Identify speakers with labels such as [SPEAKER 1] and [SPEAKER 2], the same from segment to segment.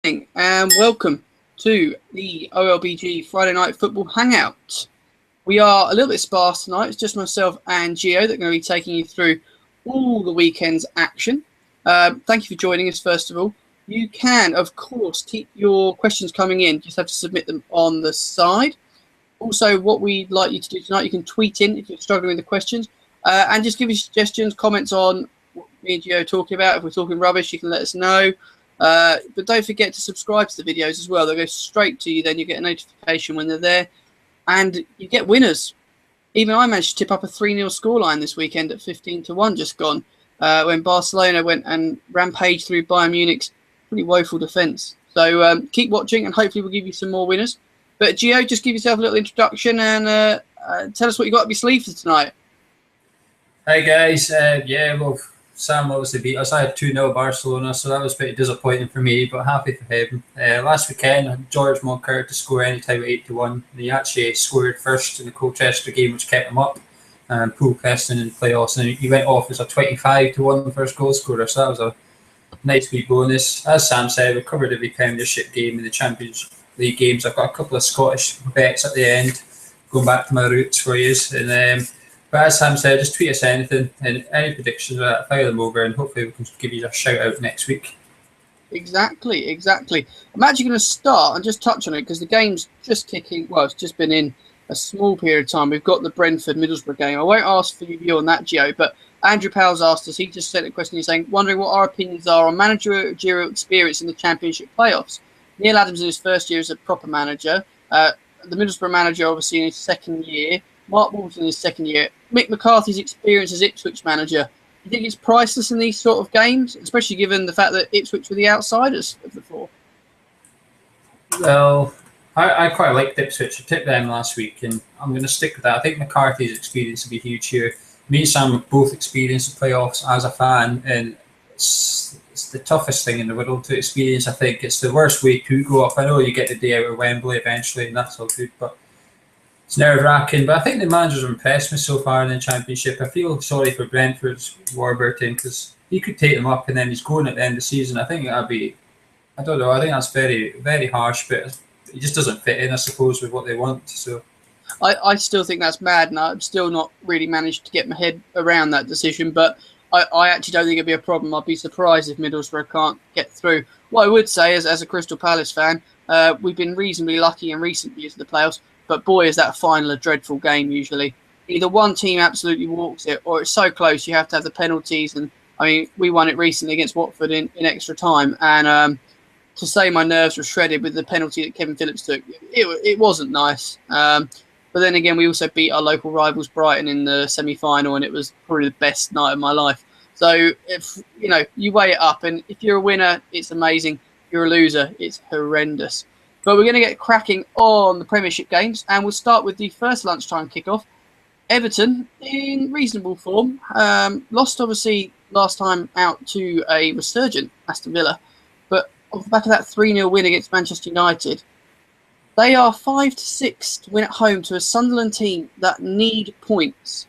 [SPEAKER 1] And welcome to the OLBG Friday Night Football Hangout. We are a little bit sparse tonight. It's just myself and Gio that are going to be taking you through all the weekend's action. Thank you for joining us, first of all. You can, of course, keep your questions coming in. Just have to submit them on the side. Also, what we'd like you to do tonight, you can tweet in if you're struggling with the questions. And just give you suggestions, comments on what me and Gio are talking about. If we're talking rubbish, you can let us know. But don't forget to subscribe to the videos as well. They'll go straight to you. Then you get a notification when they're there. And you get winners. Even I managed to tip up a 3-0 scoreline this weekend at 15-1 just gone. When Barcelona went and rampaged through Bayern Munich's pretty woeful defence. So keep watching and hopefully we'll give you some more winners. But Gio, just give yourself a little introduction and tell us what you got up your sleeve for tonight.
[SPEAKER 2] Hi guys, well, Sam obviously beat us. I had 2-0 Barcelona, so that was pretty disappointing for me, but happy for him. Last weekend, I had George Moncur to score any time at 8-1. He actually scored first in the Colchester game, which kept him up, and Poole Preston in the playoffs. And he went off as a 25-1 first goal scorer, so that was a nice wee bonus. As Sam said, we covered every Premiership game in the Champions League games. I've got a couple of Scottish bets at the end, going back to my roots for you. And but as Sam said, just tweet us anything and any predictions, fire them over, and hopefully we can give you a shout out next week.
[SPEAKER 1] Exactly. I'm actually going to start and just touch on it because the game's just kicking. Well, it's just been in a small period of time. We've got the Brentford-Middlesbrough game. I won't ask for your view on that, Gio, but Andrew Powell's asked us. He just sent a question. He's saying, wondering what our opinions are on managerial experience in the Championship playoffs. Neil Adams in his first year as a proper manager. The Middlesbrough manager, obviously, in his second year. Mark Wolves in his second year. Mick McCarthy's experience as Ipswich manager. You think it's priceless in these sort of games, especially given the fact that Ipswich were the outsiders of the four?
[SPEAKER 2] Well, I quite liked Ipswich. I tipped them last week, and I'm going to stick with that. I think McCarthy's experience will be huge here. Me and Sam have both experienced the playoffs as a fan, and it's the toughest thing in the world to experience. I think it's the worst way to go up. I know you get the day out of Wembley eventually, and that's all good, but it's nerve-wracking, but I think the managers have impressed me so far in the Championship. I feel sorry for Brentford's Warburton because he could take them up and then he's going at the end of the season. I think that'd be, I don't know, I think that's very, very harsh, but it just doesn't fit in, I suppose, with what they want. So
[SPEAKER 1] I still think that's mad, and I've still not really managed to get my head around that decision, but I actually don't think it'd be a problem. I'd be surprised if Middlesbrough can't get through. What I would say is, as a Crystal Palace fan, we've been reasonably lucky in recent years of the playoffs. But boy, is that final a dreadful game usually. Either one team absolutely walks it, or it's so close you have to have the penalties. And I mean, we won it recently against Watford in extra time. And to say my nerves were shredded with the penalty that Kevin Phillips took, it wasn't nice. But then again, we also beat our local rivals Brighton in the semi-final, and it was probably the best night of my life. So if you weigh it up, and if you're a winner, it's amazing. If you're a loser, it's horrendous. But we're going to get cracking on the Premiership games, and we'll start with the first lunchtime kickoff. Everton in reasonable form. Lost, obviously, last time out to a resurgent Aston Villa. But off the back of that 3-0 win against Manchester United, they are 5-6 to win at home to a Sunderland team that need points.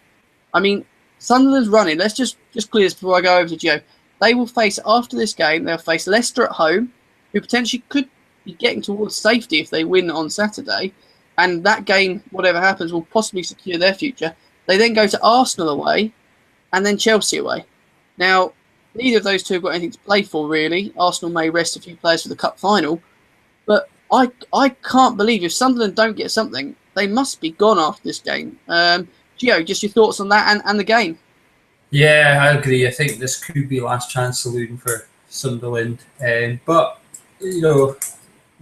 [SPEAKER 1] I mean, Sunderland's running. Let's just clear this before I go over to Joe. They will face, after this game, they'll face Leicester at home, who potentially could be getting towards safety if they win on Saturday, and that game, whatever happens, will possibly secure their future. They then go to Arsenal away and then Chelsea away. Now, neither of those two have got anything to play for, really. Arsenal may rest a few players for the cup final, but I can't believe if Sunderland don't get something, they must be gone after this game. Gio, just your thoughts on that and the game?
[SPEAKER 2] yeah, I agree. I think this could be last chance saloon for Sunderland, but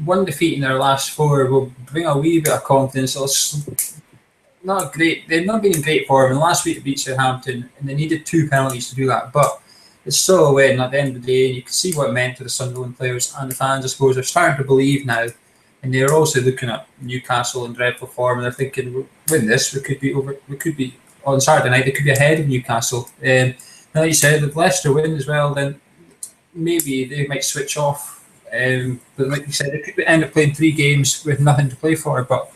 [SPEAKER 2] one defeat in their last four will bring a wee bit of confidence. It's not great. They've not been in great form. And last week they beat Southampton, and they needed 2 penalties to do that. But it's still a win at the end of the day. You can see what it meant to the Sunderland players and the fans. I suppose they're starting to believe now, and they're also looking at Newcastle in dreadful form, and they're thinking, win this, we could be on Saturday night. They could be ahead of Newcastle. Like you said, if Leicester win as well, then maybe they might switch off. But like you said, they could end up playing 3 games with nothing to play for. But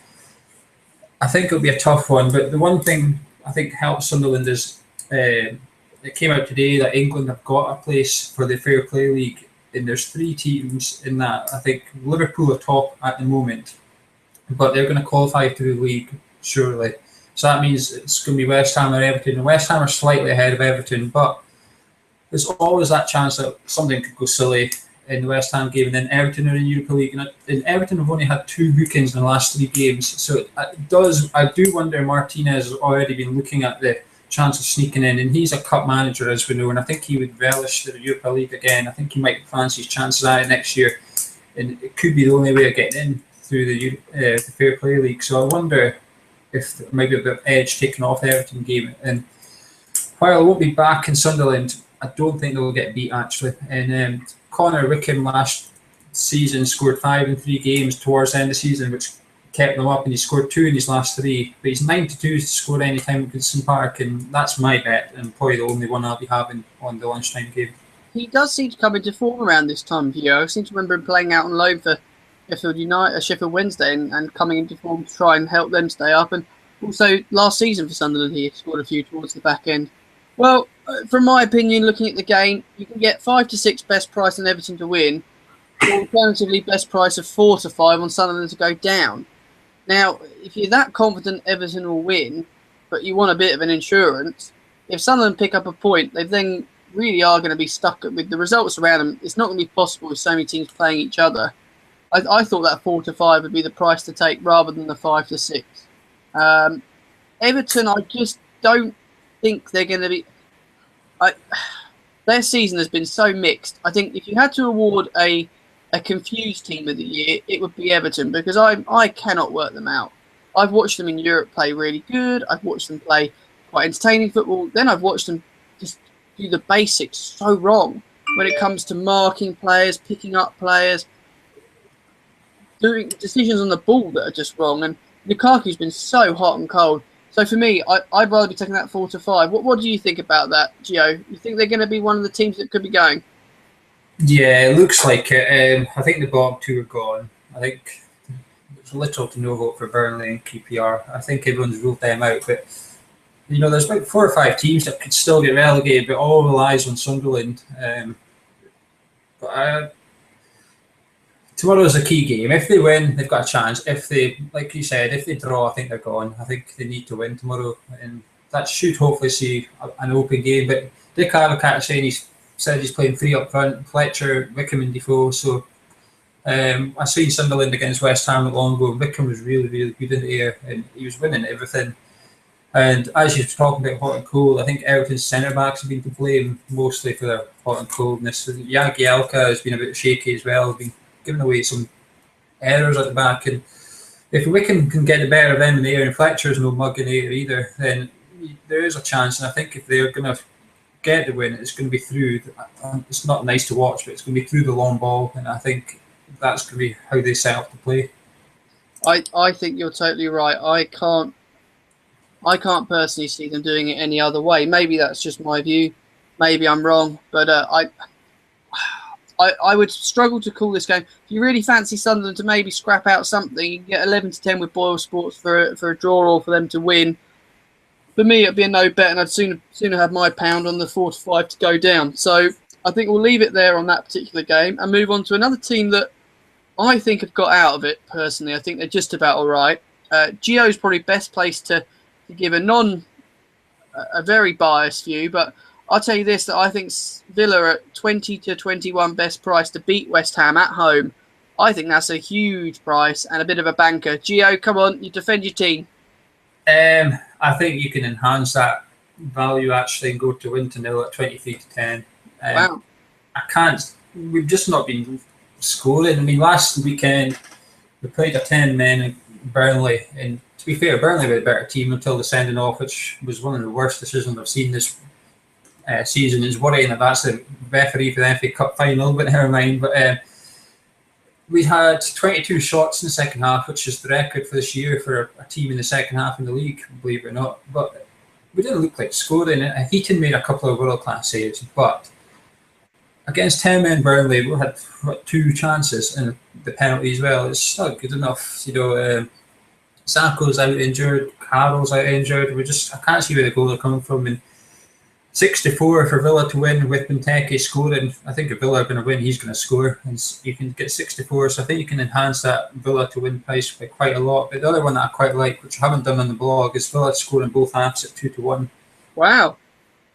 [SPEAKER 2] I think it'll be a tough one. But the one thing I think helps Sunderland is it came out today that England have got a place for the Fair Play League and there's 3 teams in that. I think Liverpool are top at the moment, but they're going to qualify through the league surely. So that means it's going to be West Ham or Everton. And West Ham are slightly ahead of Everton, but there's always that chance that something could go silly in the West Ham game, and then Everton are in Europa League. And Everton have only had 2 bookings in the last 3 games. So I do wonder, Martinez has already been looking at the chance of sneaking in, and he's a cup manager, as we know, and I think he would relish the Europa League again. I think he might fancy his chances at it next year, and it could be the only way of getting in through the Fair Play League. So I wonder if there might be a bit of edge taken off the Everton game. And while I won't be back in Sunderland, I don't think they'll get beat, actually. And Connor Wickham last season scored 5 in 3 games towards the end of the season, which kept them up, and he scored 2 in his last 3. But he's 9-2 to score any time at Goodson Park, and that's my bet, and probably the only one I'll be having on the lunchtime game.
[SPEAKER 1] He does seem to come into form around this time of year. I seem to remember him playing out on loan for Sheffield Wednesday and coming into form to try and help them stay up. And also last season for Sunderland, he scored a few towards the back end. Well, from my opinion, looking at the game, you can get 5 to 6 best price on Everton to win, or alternatively best price of 4 to 5 on Sunderland to go down. Now, if you're that confident Everton will win, but you want a bit of an insurance, if Sunderland pick up a point, they then really are going to be stuck with the results around them. It's not going to be possible with so many teams playing each other. I thought that 4 to 5 would be the price to take rather than the 5 to 6. Everton, I just don't think they're going to be. Their season has been so mixed. I think if you had to award a confused team of the year, it would be Everton, because I cannot work them out. I've watched them in Europe play really good. I've watched them play quite entertaining football. Then I've watched them just do the basics so wrong when it comes to marking players, picking up players, doing decisions on the ball that are just wrong. And Lukaku's been so hot and cold. So for me, I'd rather be taking that 4 to 5. What do you think about that, Gio? You think they're going to be one of the teams that could be going?
[SPEAKER 2] Yeah, it looks like it. I think the bottom 2 are gone. I think there's little to no vote for Burnley and QPR. I think everyone's ruled them out. But, there's about 4 or 5 teams that could still get relegated, but all relies on Sunderland. Tomorrow's a key game. If they win, they've got a chance. If they, like you said, if they draw, I think they're gone. I think they need to win tomorrow, and that should hopefully see an open game. But Dick Advocat said he's playing 3 up front: Fletcher, Wickham, and Defoe. So I seen Sunderland against West Ham not long ago. Wickham was really, really good in the air, and he was winning everything. And as you're talking about hot and cold, I think Everton's centre backs have been to blame mostly for their hot and coldness. Jagielka has been a bit shaky as well. Has been giving away some errors at the back, and if Wickham can get the better of them in the air, and Fletcher's no mug in the air either, then there is a chance. And I think if they're going to get the win, it's going to be through. It's not nice to watch, but it's going to be through the long ball, and I think that's going to be how they set up to play.
[SPEAKER 1] I think you're totally right. I can't personally see them doing it any other way. Maybe that's just my view. Maybe I'm wrong, but I would struggle to call this game. If you really fancy Sunderland to maybe scrap out something, you can get 11 to 10 with Boyle Sports for a draw or for them to win. For me, it'd be a no bet, and I'd sooner have my pound on the 4 to 5 to go down. So I think we'll leave it there on that particular game and move on to another team that I think have got out of it, personally. I think they're just about all right. Gio's probably best placed to give a very biased view, but I'll tell you this, that I think Villa at 20 to 21 best price to beat West Ham at home. I think that's a huge price and a bit of a banker. Gio, come on, you defend your team.
[SPEAKER 2] I think you can enhance that value actually and go to win to 0 at 23 to 10.
[SPEAKER 1] Wow.
[SPEAKER 2] I can't. We've just not been scoring. I mean, last weekend we played a 10-man in Burnley, and to be fair, Burnley were a better team until the sending off, which was one of the worst decisions I've seen this season. Is worrying that that's the referee for the FA Cup final, but never mind. But we had 22 shots in the second half, which is the record for this year for a team in the second half in the league, believe it or not. But we didn't look like scoring. Heaton made a couple of world-class saves, but against 10 men Burnley, we had 2 chances and the penalty as well. It's not good enough. Sacco's out injured, Carroll's out injured. I can't see where the goals are coming from. And 64 for Villa to win with Benteke scoring. I think if Villa are going to win, he's going to score. And you can get 64, so I think you can enhance that Villa to win price by quite a lot. But the other one that I quite like, which I haven't done on the blog, is Villa scoring both halves at 2-1.
[SPEAKER 1] Wow.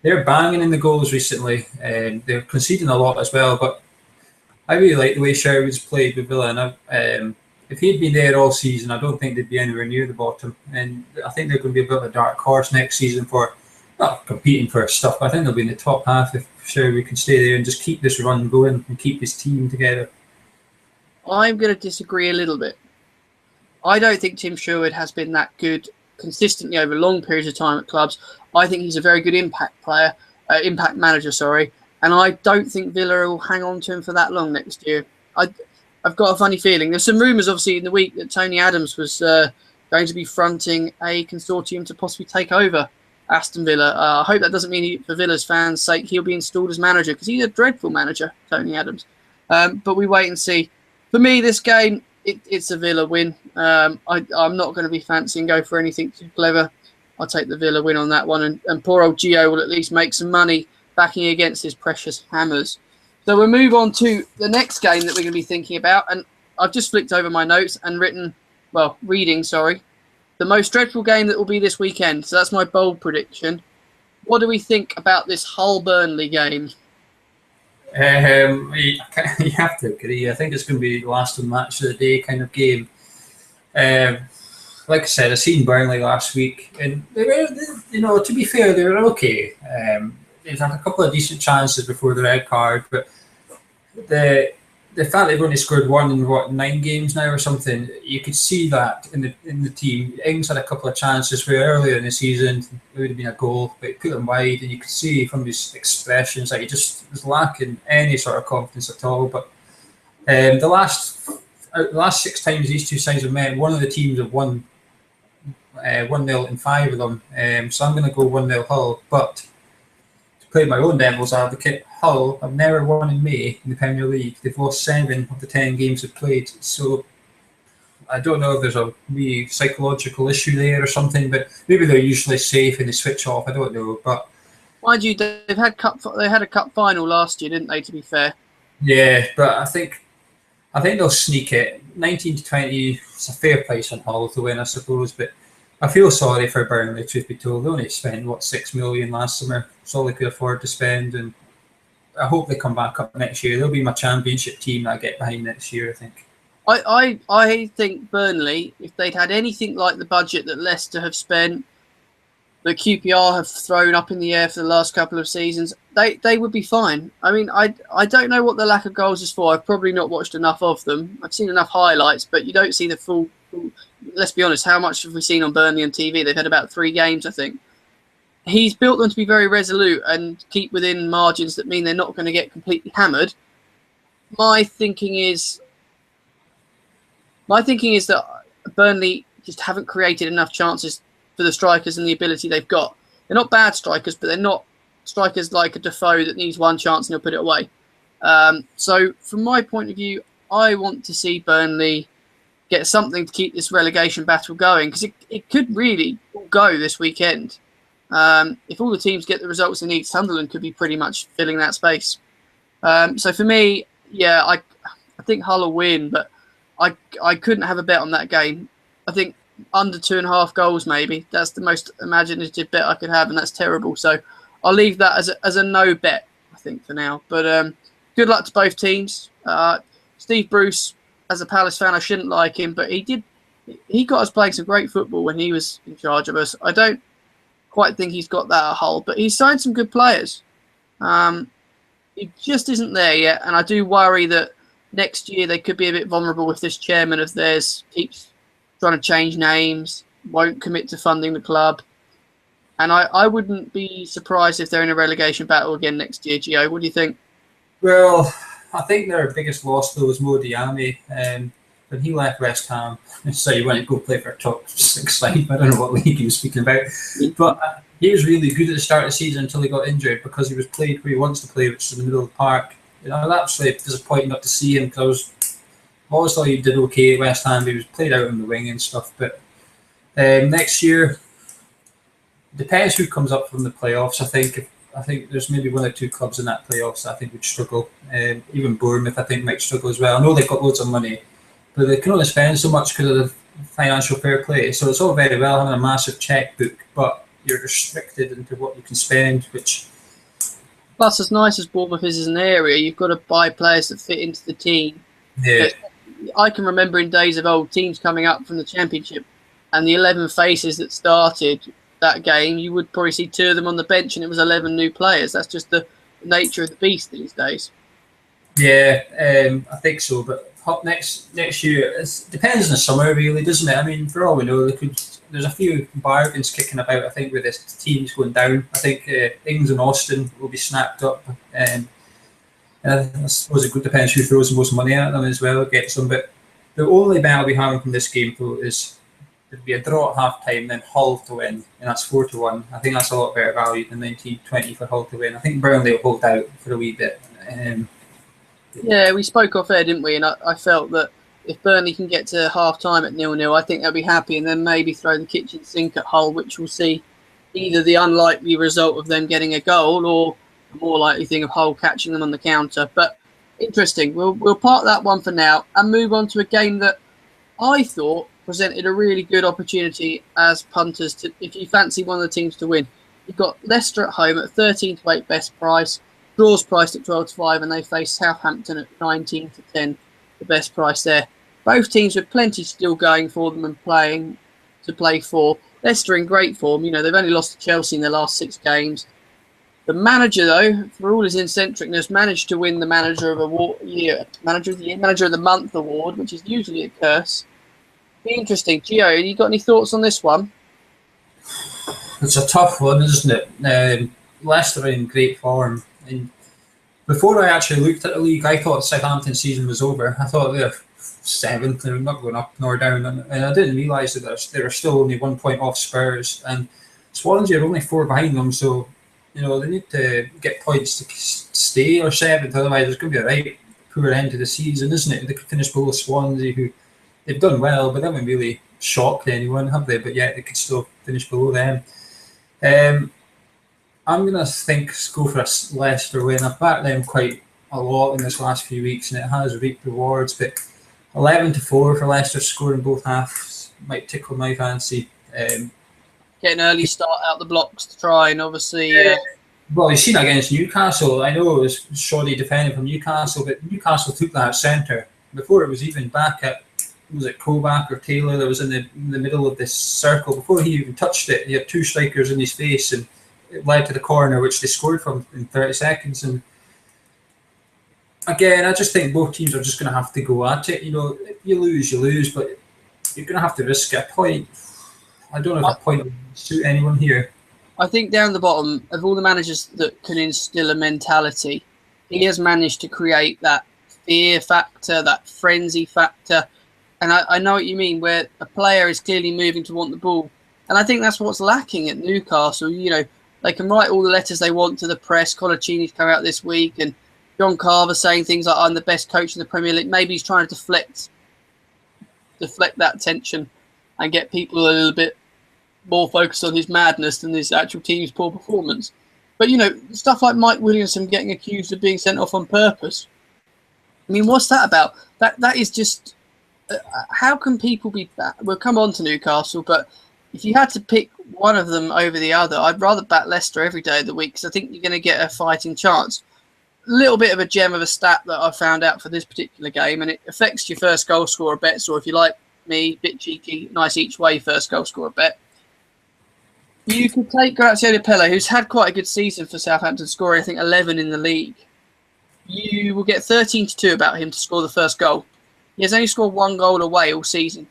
[SPEAKER 2] They're banging in the goals recently, and they're conceding a lot as well. But I really like the way Sherwood's played with Villa. And if he'd been there all season, I don't think they'd be anywhere near the bottom. And I think they're going to be a bit of a dark horse next season for not competing for stuff, but I think they'll be in the top half if Sherwood can stay there and just keep this run going and keep his team together.
[SPEAKER 1] I'm going to disagree a little bit. I don't think Tim Sherwood has been that good consistently over long periods of time at clubs. I think he's a very good impact manager, and I don't think Villa will hang on to him for that long next year. I've got a funny feeling. There's some rumours, obviously, in the week that Tony Adams was going to be fronting a consortium to possibly take over Aston Villa. I hope that doesn't mean, for Villa's fans' sake, he'll be installed as manager, because he's a dreadful manager, Tony Adams. But we wait and see. For me, this game, it's a Villa win. I'm not going to be fancy and go for anything too clever. I'll take the Villa win on that one, and poor old Gio will at least make some money backing against his precious Hammers. So we'll move on to the next game that we're going to be thinking about, and I've just flicked over my notes and reading, the most dreadful game that will be this weekend. So that's my bold prediction. What do we think about this Hull-Burnley game?
[SPEAKER 2] You have to agree. I think it's going to be the last match of the day kind of game. Like I said, I seen Burnley last week, and they were, to be fair, they were okay. They've had a couple of decent chances before the red card, but the fact they've only scored one in 9 games now or something, you could see that in the team. Ings had a couple of chances where earlier in the season it would have been a goal, but he put them wide, and you could see from his expressions that he just was lacking any sort of confidence at all. But the last 6 times these two sides have met, one of the teams have won 1-0 in 5 of them. So I'm going to go 1-0 Hull, but play my own devil's advocate, Hull have never won in May in the Premier League. They've lost 7 of the 10 games they've played. So I don't know if there's a wee psychological issue there or something, but maybe they're usually safe and they switch off. I don't know. But
[SPEAKER 1] mind you, they had a cup final last year, didn't they? To be fair.
[SPEAKER 2] Yeah, but I think they'll sneak it. 19-20. It's a fair price on Hull to win, I suppose, but I feel sorry for Burnley, truth be told. They only spent, 6 million last summer. It's all they could afford to spend, and I hope they come back up next year. They'll be my championship team that I get behind next year, I think.
[SPEAKER 1] I think Burnley, if they'd had anything like the budget that Leicester have spent, that QPR have thrown up in the air for the last couple of seasons, they would be fine. I mean, I don't know what the lack of goals is for. I've probably not watched enough of them. I've seen enough highlights, but you don't see the full. Let's be honest, how much have we seen on Burnley on TV? They've had about 3 games, I think. He's built them to be very resolute and keep within margins that mean they're not going to get completely hammered. My thinking is that Burnley just haven't created enough chances for the strikers and the ability they've got. They're not bad strikers, but they're not strikers like a Defoe that needs one chance and he'll put it away. So from my point of view, I want to see Burnley get something to keep this relegation battle going, because it could really go this weekend. If all the teams get the results they need, Sunderland could be pretty much filling that space. So for me, yeah, I think Hull will win, but I couldn't have a bet on that game. I think under 2.5 goals maybe. That's the most imaginative bet I could have, and that's terrible. So I'll leave that as a no bet, I think, for now. But good luck to both teams. Steve Bruce, as a Palace fan, I shouldn't like him, but he got us playing some great football when he was in charge of us. I don't quite think he's got that at Hull, but he's signed some good players. He just isn't there yet, and I do worry that next year they could be a bit vulnerable if this chairman of theirs keeps trying to change names, won't commit to funding the club. And I wouldn't be surprised if they're in a relegation battle again next year, Gio. What do you think?
[SPEAKER 2] Well, I think their biggest loss, though, was Mo Diame. When he left West Ham, so he went to go play for a top 6 side. I don't know what league he was speaking about. But he was really good at the start of the season until he got injured, because he was played where he wants to play, which is in the middle of the park. You know, I was absolutely disappointed not to see him, because I always thought he did okay at West Ham. He was played out on the wing and stuff. But next year, depends who comes up from the playoffs. I think I think there's maybe one or two clubs in that playoffs that I think would struggle. Even Bournemouth, I think, might struggle as well. I know they've got loads of money, but they can only spend so much because of the financial fair play. So it's all very well having a massive checkbook, but you're restricted into what you can spend, which...
[SPEAKER 1] Plus, as nice as Bournemouth is as an area, you've got to buy players that fit into the team.
[SPEAKER 2] Yeah.
[SPEAKER 1] I can remember in days of old teams coming up from the Championship and the 11 faces that started that game, you would probably see 2 of them on the bench and it was 11 new players. That's just the nature of the beast these days.
[SPEAKER 2] Yeah, I think so. But next year, it depends on the summer, really, doesn't it? I mean, for all we know, there's a few bargains kicking about, I think, with the teams going down. I think Ings and Austin will be snapped up. And I suppose it depends who throws the most money at them as well, gets them. But the only bet I'll be having from this game, though, is there'd be a draw at half-time, then Hull to win, and that's 4-1. I think that's a lot better value than 19-20 for Hull to win. I think Burnley will hold out for a wee bit.
[SPEAKER 1] Yeah, we spoke off air, didn't we? And I felt that if Burnley can get to half-time at 0-0, I think they'll be happy, and then maybe throw the kitchen sink at Hull, which will see either the unlikely result of them getting a goal or the more likely thing of Hull catching them on the counter. But interesting. We'll park that one for now and move on to a game that I thought presented a really good opportunity as punters to, if you fancy one of the teams to win. You've got Leicester at home at 13-8 best price, draws priced at 12-5, and they face Southampton at 19-10, the best price there. Both teams with plenty still going for them and playing to play for. Leicester in great form. You know, they've only lost to Chelsea in their last 6 games. The manager, though, for all his eccentricness, managed to win the Manager of the Month award, which is usually a curse. Be interesting. Gio, you got any thoughts on this one?
[SPEAKER 2] It's a tough one, isn't it? Leicester are in great form. And before I actually looked at the league, I thought Southampton season was over. I thought they were 7th, they were not going up nor down. And I didn't realise that they were still only 1 point off Spurs. And Swansea are only 4 behind them, so you know they need to get points to stay or 7th. Otherwise, it's going to be a right poor end to the season, isn't it? They could finish below Swansea, who they've done well, but they haven't really shocked anyone, have they? But yet they could still finish below them. I'm going to go for a Leicester win. I've backed them quite a lot in this last few weeks, and it has reaped rewards. But 11-4 for Leicester scoring both halves might tickle my fancy.
[SPEAKER 1] Get an early start out the blocks to try, and obviously...
[SPEAKER 2] Well, you've seen against Newcastle. I know it was shoddy defending from Newcastle, but Newcastle took that centre before it was even back at, was it Kovac or Taylor that was in the middle of this circle. Before he even touched it, he had 2 strikers in his face, and it led to the corner, which they scored from in 30 seconds. And again, I just think both teams are just going to have to go at it. You know, if you lose, but you're going to have to risk a point. I don't know if a point would suit anyone here.
[SPEAKER 1] I think down the bottom, of all the managers that can instill a mentality, he has managed to create that fear factor, that frenzy factor. And I know what you mean, where a player is clearly moving to want the ball. And I think that's what's lacking at Newcastle. You know, they can write all the letters they want to the press. Colaccini's come out this week, and John Carver saying things like, I'm the best coach in the Premier League. Maybe he's trying to deflect that tension and get people a little bit more focused on his madness than his actual team's poor performance. But, you know, stuff like Mike Williamson getting accused of being sent off on purpose. I mean, what's that about? That is just... how can people be... We'll come on to Newcastle, but if you had to pick one of them over the other, I'd rather back Leicester every day of the week because I think you're going to get a fighting chance. A little bit of a gem of a stat that I found out for this particular game, and it affects your first goal scorer bets, or if you like me, bit cheeky, nice each way first goal scorer bet. You could take Graziano Pelle, who's had quite a good season for Southampton, scoring, I think, 11 in the league. You will get 13-2 about him to score the first goal. He has only scored 1 goal away all season.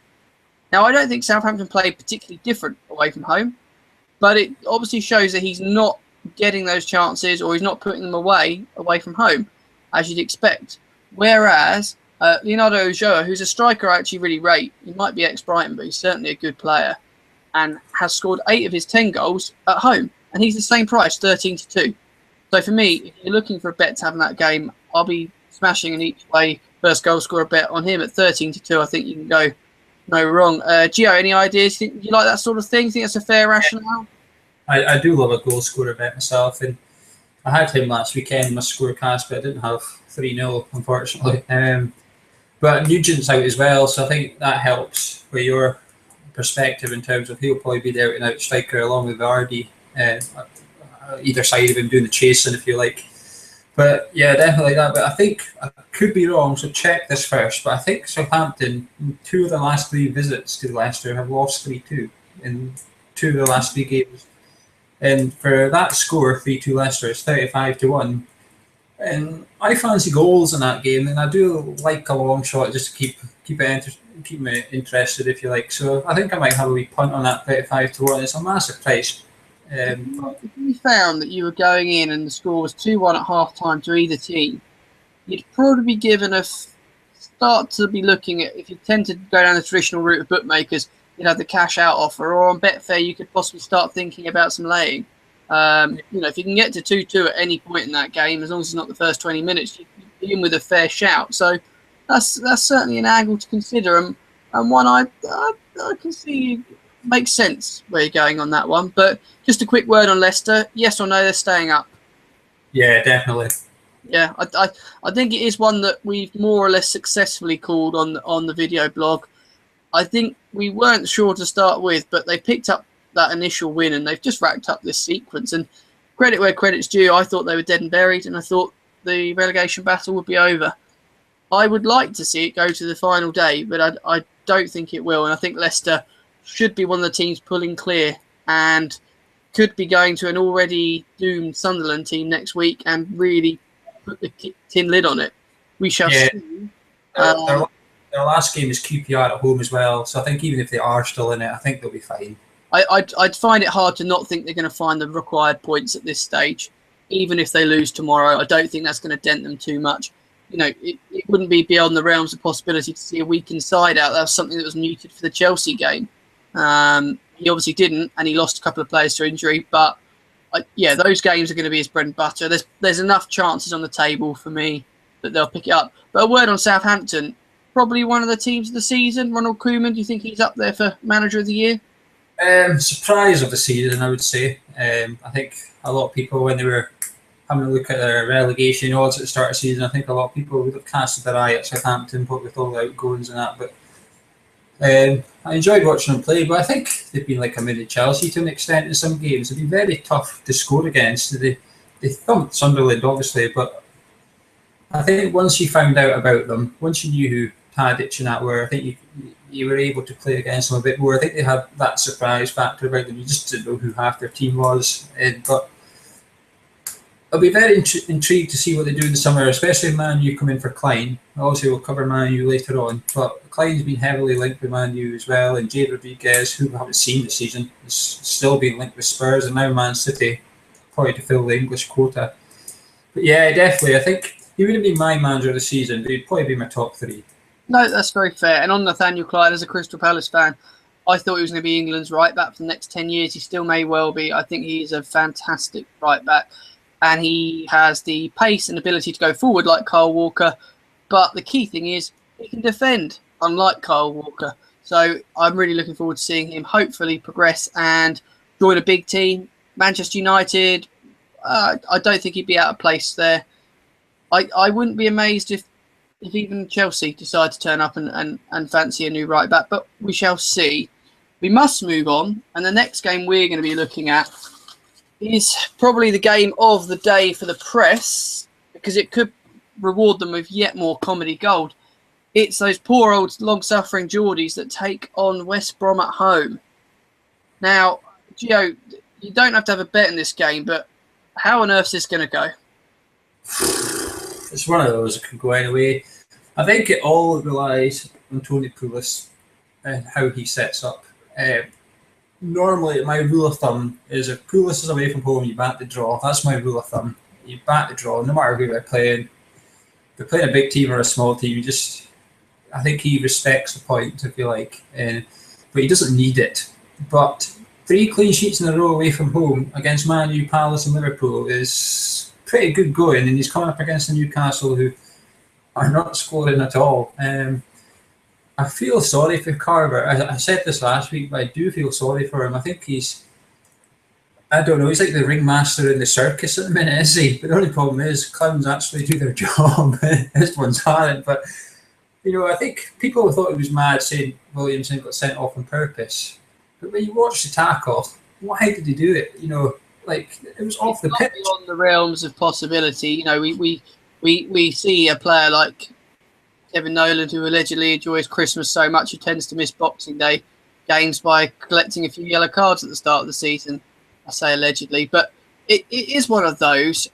[SPEAKER 1] Now, I don't think Southampton played particularly different away from home, but it obviously shows that he's not getting those chances or he's not putting them away from home, as you'd expect. Whereas Leonardo Ulloa, who's a striker I actually really rate, he might be ex-Brighton, but he's certainly a good player, and has scored 8 of his 10 goals at home, and he's the same price, 13-2. So for me, if you're looking for a bet to have in that game, I'll be smashing an each way first goal scorer bet on him at 13-2. I think you can go no wrong. Gio, any ideas? You like that sort of thing? Think that's a fair rationale?
[SPEAKER 2] I do love a goal scorer bet myself, and I had him last weekend in my scorecast, but I didn't have 3-0, unfortunately. But Nugent's out as well, so I think that helps with your perspective in terms of he'll probably be the out and out striker along with Vardy, either side of him doing the chasing, if you like. But yeah, definitely that. But I think I could be wrong, so check this first. But I think Southampton, in 2 of the last 3 visits to Leicester, have lost 3-2 in 2 of the last 3 games. And for that score, 3-2 Leicester, it's 35-1. And I fancy goals in that game, and I do like a long shot just to keep me interested, if you like. So I think I might have a wee punt on that 35-1. It's a massive price.
[SPEAKER 1] If you found that you were going in and the score was 2-1 at half time to either team, you'd probably be given start to be looking at, if you tend to go down the traditional route of bookmakers, you'd have the cash out offer, or on Betfair you could possibly start thinking about some laying. If you can get to 2-2 at any point in that game, as long as it's not the first 20 minutes, you'd be in with a fair shout. So that's certainly an angle to consider, and one I can see makes sense where you're going on that one. But just a quick word on Leicester. Yes or no, they're staying up?
[SPEAKER 2] Yeah, definitely.
[SPEAKER 1] Yeah, I think it is one that we've more or less successfully called on the video blog. I think we weren't sure to start with, but they picked up that initial win and they've just racked up this sequence. And credit where credit's due, I thought they were dead and buried, and I thought the relegation battle would be over. I would like to see it go to the final day, but I don't think it will. And I think Leicester should be one of the teams pulling clear and could be going to an already doomed Sunderland team next week and really put the tin lid on it. We shall see.
[SPEAKER 2] Their last game is QPR at home as well, so I think even if they are still in it, I think they'll be fine.
[SPEAKER 1] I'd find it hard to not think they're going to find the required points at this stage. Even if they lose tomorrow, I don't think that's going to dent them too much. It wouldn't be beyond the realms of possibility to see a weakened side out. That was something that was muted for the Chelsea game. He obviously didn't, and he lost a couple of players to injury. But those games are going to be his bread and butter. There's enough chances on the table for me that they'll pick it up. But a word on Southampton, probably one of the teams of the season. Ronald Koeman, do you think he's up there for Manager of the Year?
[SPEAKER 2] Surprise of the season, I would say. I think a lot of people, when they were having a look at their relegation odds at the start of the season, I think a lot of people would have casted their eye at Southampton, but with all the outgoings and that. But I enjoyed watching them play, but I think they've been like a mini Chelsea to an extent in some games. They've been very tough to score against. They thumped Sunderland, obviously, but I think once you found out about them, once you knew who Tadic and that were, I think you were able to play against them a bit more. I think they had that surprise factor about them. You just didn't know who half their team was. But I'll be very intrigued to see what they do in the summer, especially if Man U come in for Klein. Obviously, we'll cover Man U later on, but Klein's been heavily linked with Man U as well, and Jay Rodriguez, who we haven't seen this season, is still being linked with Spurs, and now Man City, probably to fill the English quota. But yeah, definitely, I think he wouldn't be my manager of the season, but he'd probably be my top 3.
[SPEAKER 1] No, that's very fair. And on Nathaniel Clyde, as a Crystal Palace fan, I thought he was going to be England's right back for the next 10 years. He still may well be. I think he's a fantastic right back. And he has the pace and ability to go forward like Kyle Walker. But the key thing is he can defend, unlike Kyle Walker. So I'm really looking forward to seeing him hopefully progress and join a big team. Manchester United, I don't think he'd be out of place there. I wouldn't be amazed if even Chelsea decide to turn up and fancy a new right back, but we shall see. We must move on, and the next game we're going to be looking at is probably the game of the day for the press, because it could reward them with yet more comedy gold. It's those poor old long-suffering Geordies that take on West Brom at home. Now, Gio, you don't have to have a bet in this game, but how on earth is this going to go?
[SPEAKER 2] It's one of those that could go any way. I think it all relies on Tony Pulis and how he sets up. Normally, my rule of thumb is if Pulis is away from home, you back the draw. That's my rule of thumb. You back the draw, no matter who they're playing. If they're playing a big team or a small team, I think he respects the point, if you like. But he doesn't need it. But 3 clean sheets in a row away from home against Man U, Palace and Liverpool is pretty good going, and he's coming up against the Newcastle who are not scoring at all. I feel sorry for Carver. I said this last week, but I do feel sorry for him. I think he's I don't know. He's like the ringmaster in the circus at the minute, is he? But the only problem is clowns actually do their job. This one's hard, but I think people thought he was mad saying Williamson got sent off on purpose. But when you watch the tackle, why did he do it? Like it was off the pitch.
[SPEAKER 1] Beyond the realms of possibility. We see a player like Kevin Nolan, who allegedly enjoys Christmas so much, who tends to miss Boxing Day games by collecting a few yellow cards at the start of the season. I say allegedly, but it is one of those.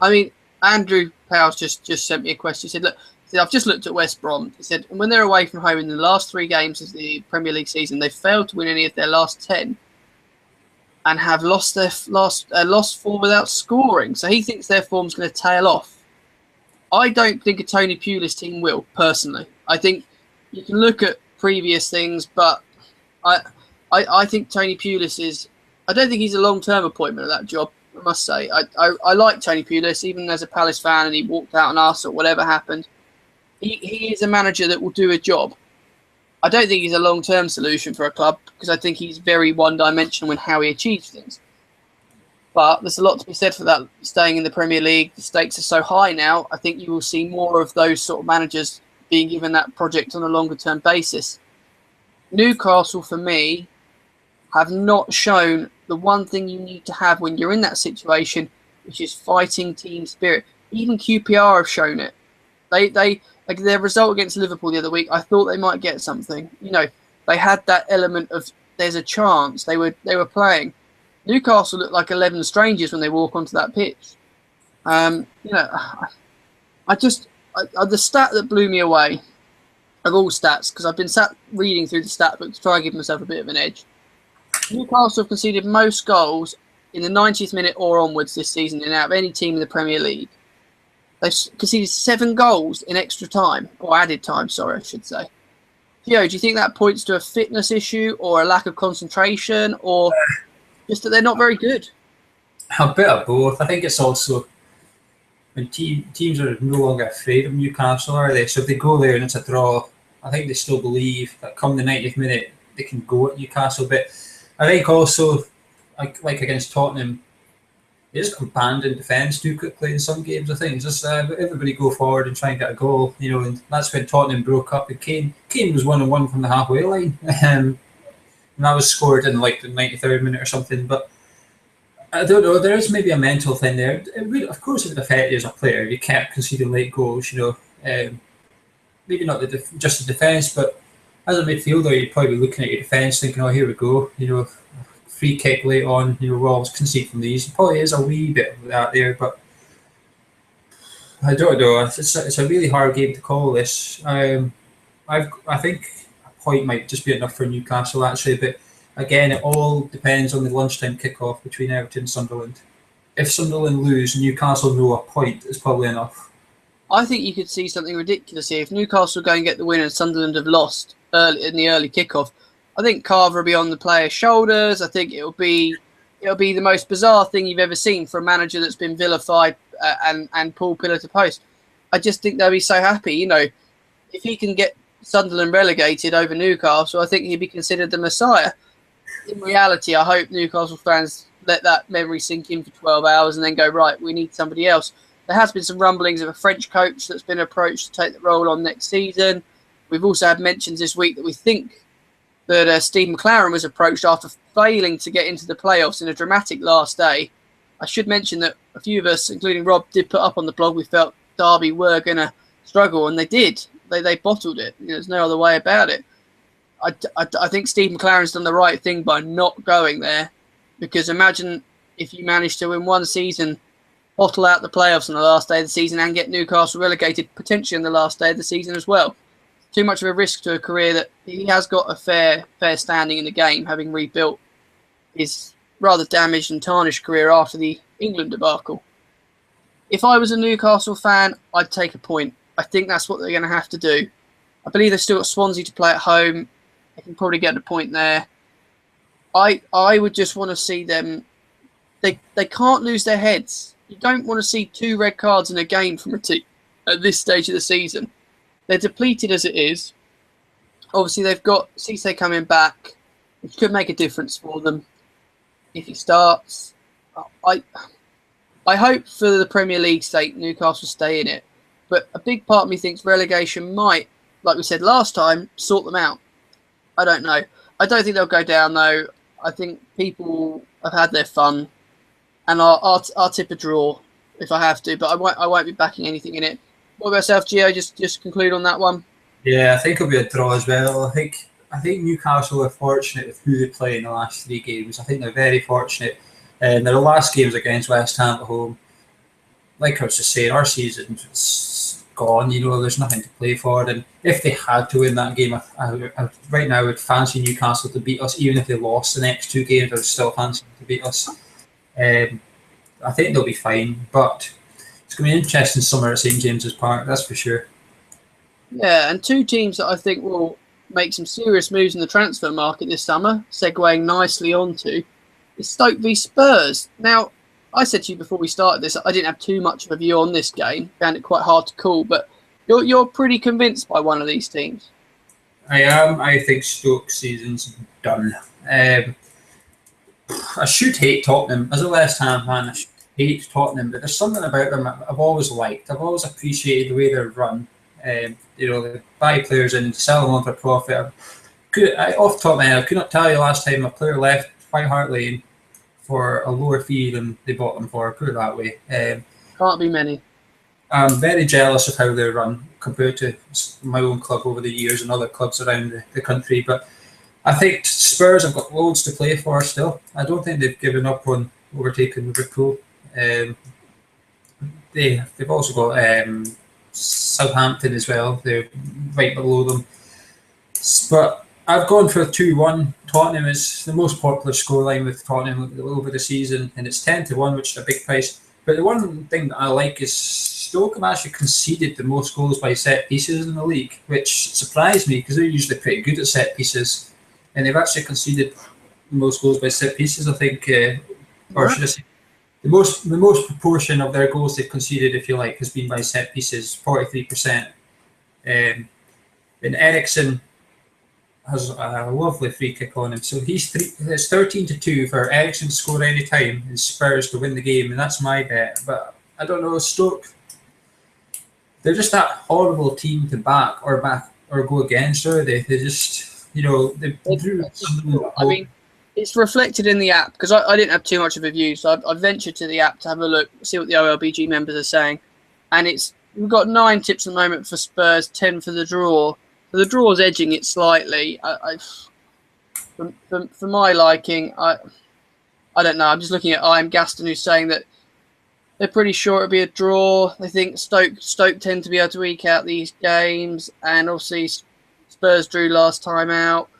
[SPEAKER 1] I mean, Andrew Powell's just sent me a question. He said, look, I've just looked at West Brom. He said, when they're away from home in the last 3 games of the Premier League season, they've failed to win any of their last 10 and have lost 4 without scoring. So he thinks their form's going to tail off. I don't think a Tony Pulis team will, personally. I think you can look at previous things, but I think Tony Pulis is... I don't think he's a long-term appointment at that job, I must say. I like Tony Pulis, even as a Palace fan, and he walked out on us or whatever happened. He is a manager that will do a job. I don't think he's a long-term solution for a club because I think he's very one-dimensional in how he achieves things. But there's a lot to be said for that, staying in the Premier League. The stakes are so high now. I think you will see more of those sort of managers being given that project on a longer-term basis. Newcastle, for me, have not shown the one thing you need to have when you're in that situation, which is fighting team spirit. Even QPR have shown it. They like their result against Liverpool the other week, I thought they might get something. They had that element of there's a chance. They were playing. Newcastle look like 11 strangers when they walk onto that pitch. The stat that blew me away of all stats, because I've been sat reading through the stat book to try and give myself a bit of an edge. Newcastle have conceded most goals in the 90th minute or onwards this season out of any team in the Premier League. They've conceded 7 goals in extra time, or added time, sorry, I should say. Gio, do you think that points to a fitness issue or a lack of concentration or just that they're not very good?
[SPEAKER 2] A bit of both. I think it's also when teams are no longer afraid of Newcastle, are they? So if they go there and it's a draw, I think they still believe that come the 90th minute they can go at Newcastle. But I think also, like against Tottenham, they just abandon defence too quickly in some games. I think it's just everybody go forward and try and get a goal, and that's when Tottenham broke up. And Kane was 1-1 from the halfway line, and that was scored in like the 93rd minute or something. But I don't know. There is maybe a mental thing there. Of course, it would affect you as a player. You kept conceding late goals, maybe not just the defence, but as a midfielder, you'd probably be looking at your defence, thinking, "Oh, here we go." Free kick late on, we'll always concede from these. It probably is a wee bit of that there, but I don't know. It's a really hard game to call this. I think a point might just be enough for Newcastle, actually, but again, it all depends on the lunchtime kick-off between Everton and Sunderland. If Sunderland lose, Newcastle know a point is probably enough.
[SPEAKER 1] I think you could see something ridiculous here. If Newcastle go and get the win and Sunderland have lost in the early kick-off, I think Carver will be on the player's shoulders. I think it'll be the most bizarre thing you've ever seen for a manager that's been vilified and pulled pillar to post. I just think they'll be so happy. If he can get Sunderland relegated over Newcastle, I think he'd be considered the Messiah. In reality, I hope Newcastle fans let that memory sink in for 12 hours and then go, right, we need somebody else. There has been some rumblings of a French coach that's been approached to take the role on next season. We've also had mentions this week that we think that Steve McLaren was approached after failing to get into the playoffs in a dramatic last day. I should mention that a few of us, including Rob, did put up on the blog we felt Derby were going to struggle, and they did. They bottled it. There's no other way about it. I think Steve McLaren's done the right thing by not going there, because imagine if you manage to, in one season, bottle out the playoffs on the last day of the season and get Newcastle relegated potentially on the last day of the season as well. Too much of a risk to a career that he has got a fair standing in the game, having rebuilt his rather damaged and tarnished career after the England debacle. If I was a Newcastle fan, I'd take a point. I think that's what they're going to have to do. I believe they've still got Swansea to play at home. They can probably get a point there. I would just want to see them. They can't lose their heads. You don't want to see 2 red cards in a game from a team at this stage of the season. They're depleted as it is. Obviously, they've got Cisse coming back, which could make a difference for them. if he starts. I hope for the Premier League's sake Newcastle stay in it, but a big part of me thinks relegation might, like we said last time, sort them out. I don't know. I don't think they'll go down though. I think people have had their fun, and I'll tip a draw if I have to, but I won't be backing anything in it. What about yourself, Gio? Just conclude on that one.
[SPEAKER 2] Yeah, I think it'll be a draw as well. I think Newcastle are fortunate with who they play in the last 3 games. I think they're very fortunate. And their last games against West Ham at home, like I was just saying, our season's gone. There's nothing to play for. And if they had to win that game, I right now I would fancy Newcastle to beat us. Even if they lost the next 2 games, I would still fancy them to beat us. I think they'll be fine, but it's going to be an interesting summer at St James's Park, that's for sure.
[SPEAKER 1] Yeah, and 2 teams that I think will make some serious moves in the transfer market this summer, segueing nicely onto, is Stoke v Spurs. Now, I said to you before we started this, I didn't have too much of a view on this game, found it quite hard to call, but you're pretty convinced by one of these teams.
[SPEAKER 2] I am. I think Stoke's season's done. I should hate Tottenham. As a West Ham fan, I should hate Tottenham, but there's something about them I've always liked. I've always appreciated the way they're run. They buy players in, sell them on for profit. Off the top of my head, I could not tell you last time a player left White Hart Lane for a lower fee than they bought them for, put it that way.
[SPEAKER 1] Can't be many.
[SPEAKER 2] I'm very jealous of how they're run compared to my own club over the years and other clubs around the country. But I think Spurs have got loads to play for still. I don't think they've given up on overtaking Liverpool. They've also got Southampton as well. They're right below them. But I've gone for 2-1. Tottenham is the most popular scoreline with Tottenham over the season, and it's 10-1, which is a big price. But the one thing that I like is Stoke have actually conceded the most goals by set pieces in the league, which surprised me because they're usually pretty good at set pieces, and they've actually conceded the most goals by set pieces. I think, or should I say, the most proportion of their goals they've conceded, if you like, has been by set pieces, 43%. And Eriksen has a lovely free kick on him, so it's 13-2 for Eriksen to score any time and Spurs to win the game, and that's my bet. But I don't know, Stoke, they're just that horrible team to back or go against, are they? They just, they drew.
[SPEAKER 1] I mean, it's reflected in the app because I didn't have too much of a view, so I ventured to the app to have a look, see what the OLBG members are saying, and we've got 9 tips at the moment for Spurs, 10 for the draw. The draw's edging it slightly. For my liking, I don't know. I'm just looking at I'm Gaston, who's saying that they're pretty sure it'll be a draw. They think Stoke tend to be able to eke out these games, and obviously Spurs drew last time out.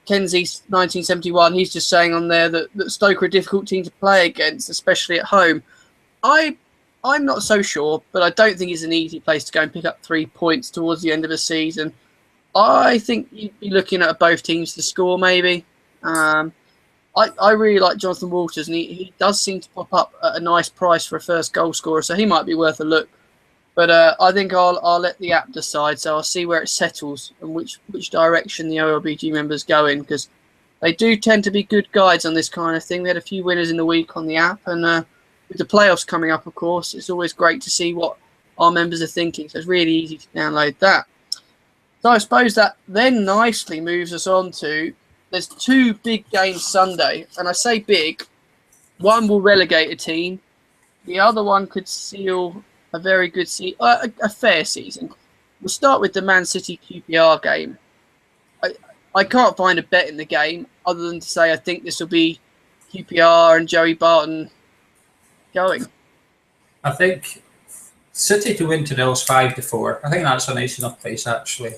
[SPEAKER 1] Kenzie 1971, he's just saying on there that Stoke are a difficult team to play against, especially at home. I'm not so sure, but I don't think it's an easy place to go and pick up 3 points towards the end of a season. I think you'd be looking at both teams to score, maybe. I really like Jonathan Walters, and he does seem to pop up at a nice price for a first goal scorer, so he might be worth a look. But I think I'll let the app decide, so I'll see where it settles and which direction the OLBG members go in, because they do tend to be good guides on this kind of thing. We had a few winners in the week on the app, and with the playoffs coming up, of course, it's always great to see what our members are thinking. So it's really easy to download that. So I suppose that then nicely moves us on to, there's 2 big games Sunday. And I say big, one will relegate a team. The other one could seal a very good a fair season. We'll start with the Man City QPR game. I can't find a bet in the game other than to say I think this will be QPR and Joey Barton going.
[SPEAKER 2] I think City to win 2-0 is 5-4. I think that's a nice enough price actually.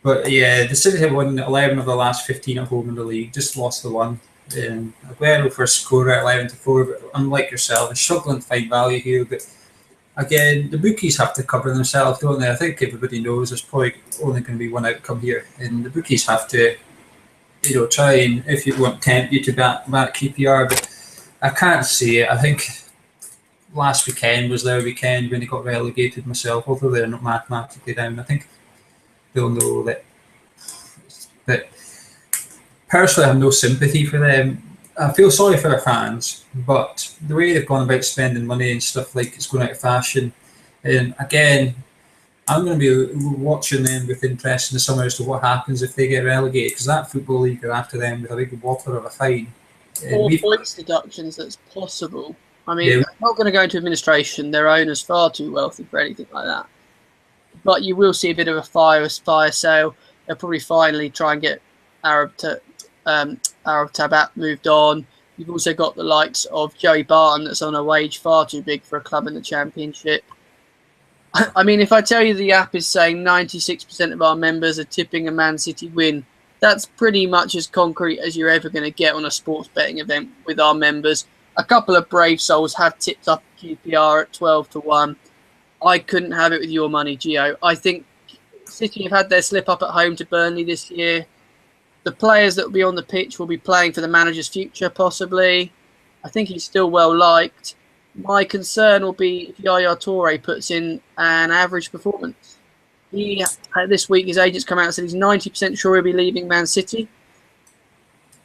[SPEAKER 2] But yeah, the City have won 11 of the last 15 at home in the league. Just lost the one. Aguero for a scorer at 11-4. But unlike yourself, they're struggling to find value here. But again, the bookies have to cover themselves, don't they? I think everybody knows there's probably only going to be one outcome here, and the bookies have to, try and, if you want, tempt you to back QPR. But I can't see it. I think last weekend was their weekend when they got relegated myself, although they're not mathematically down. I think they'll know that personally, I have no sympathy for them. I feel sorry for their fans, but the way they've gone about spending money and stuff like it's going out of fashion. And again, I'm going to be watching them with interest in the summer as to what happens if they get relegated, because that football league are after them with a big whopper of a fine.
[SPEAKER 1] 4 points deductions that's possible. I mean,
[SPEAKER 2] Yeah.
[SPEAKER 1] they're not going to go into administration. Their owner's far too wealthy for anything like that. But you will see a bit of a fire sale. They'll probably finally try and get Arab Tabat moved on. You've also got the likes of Joey Barton that's on a wage far too big for a club in the Championship. I mean, if I tell you the app is saying 96% of our members are tipping a Man City win, that's pretty much as concrete as you're ever going to get on a sports betting event with our members. A couple of brave souls have tipped up QPR at 12-1. I couldn't have it with your money, Gio. I think City have had their slip up at home to Burnley this year. The players that will be on the pitch will be playing for the manager's future, possibly. I think he's still well liked. My concern will be if Yaya Toure puts in an average performance. This week, his agents come out and said he's 90% sure he'll be leaving Man City.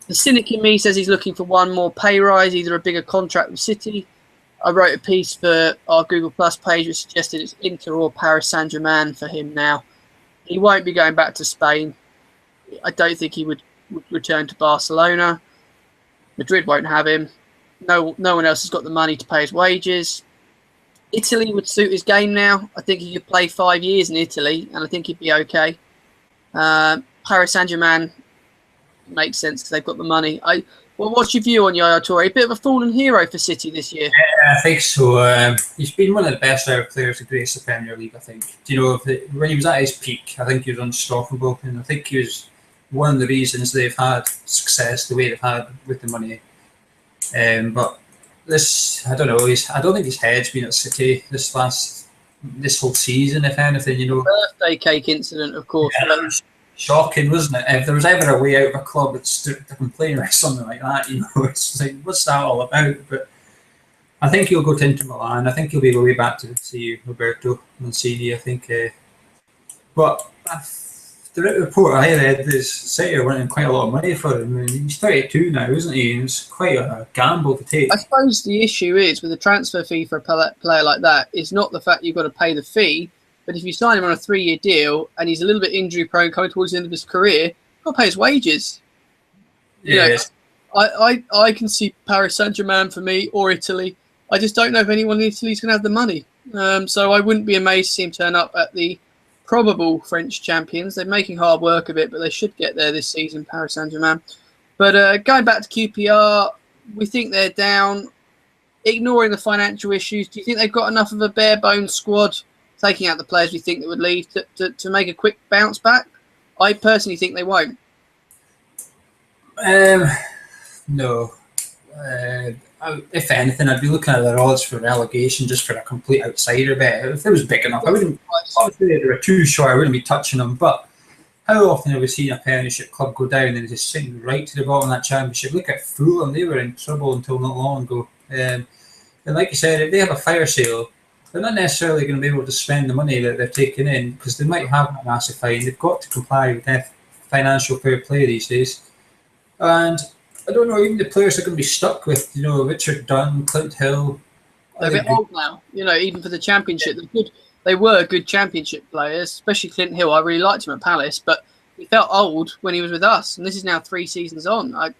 [SPEAKER 1] The cynic in me says he's looking for one more pay rise, either a bigger contract with City. I wrote a piece for our Google Plus page which suggested it's Inter or Paris Saint-Germain for him now. He won't be going back to Spain. I don't think he would return to Barcelona. Madrid won't have him. No one else has got the money to pay his wages. Italy would suit his game now. I think he could play 5 years in Italy, and I think he'd be okay. Paris Saint-Germain makes sense because they've got the money. What's your view on Yaya Toure? A bit of a fallen hero for City this year.
[SPEAKER 2] Yeah, I think so. He's been one of the best ever players to grace the Premier League, I think. When he was at his peak, I think he was unstoppable, and I think he was one of the reasons they've had success the way they've had with the money. But I don't know. I don't think his head's been at City this whole season. If anything,
[SPEAKER 1] Birthday cake incident, of course.
[SPEAKER 2] Yeah, shocking, wasn't it? If there was ever a way out of a club, it's to complain about something like that. It's like, what's that all about? But I think he'll go to Inter Milan. I think he'll be the way back to see Roberto Mancini. I think, but. The report I read is City are winning quite a lot of money for him. I mean, he's 32 now, isn't he? And it's quite a gamble to take.
[SPEAKER 1] I suppose the issue is with a transfer fee for a player like that is not the fact you've got to pay the fee, but if you sign him on a 3-year deal and he's a little bit injury prone coming towards the end of his career, you've got to pay his wages.
[SPEAKER 2] Yes.
[SPEAKER 1] I can see Paris Saint-Germain for me or Italy. I just don't know if anyone in Italy is going to have the money. So I wouldn't be amazed to see him turn up at the probable French champions. They're making hard work of it, but they should get there this season, Paris Saint-Germain. But going back to QPR, we think they're down. Ignoring the financial issues, do you think they've got enough of a bare-bones squad, taking out the players we think that would leave, to make a quick bounce back? I personally think they won't.
[SPEAKER 2] No. If anything, I'd be looking at their odds for relegation just for a complete outsider bet. If it was big enough, I wouldn't. Obviously, they were too short. I wouldn't be touching them. But how often have we seen a Premiership club go down and just sink right to the bottom of that Championship? Look at Fulham; they were in trouble until not long ago. And like you said, if they have a fire sale, they're not necessarily going to be able to spend the money that they're taking in because they might have a massive fine. They've got to comply with financial fair play these days, and I don't know, even the players are going to be stuck with, Richard Dunn, Clint Hill.
[SPEAKER 1] They're a bit old now, even for the Championship. They were good Championship players, especially Clint Hill. I really liked him at Palace, but he felt old when he was with us, and this is now 3 seasons on. I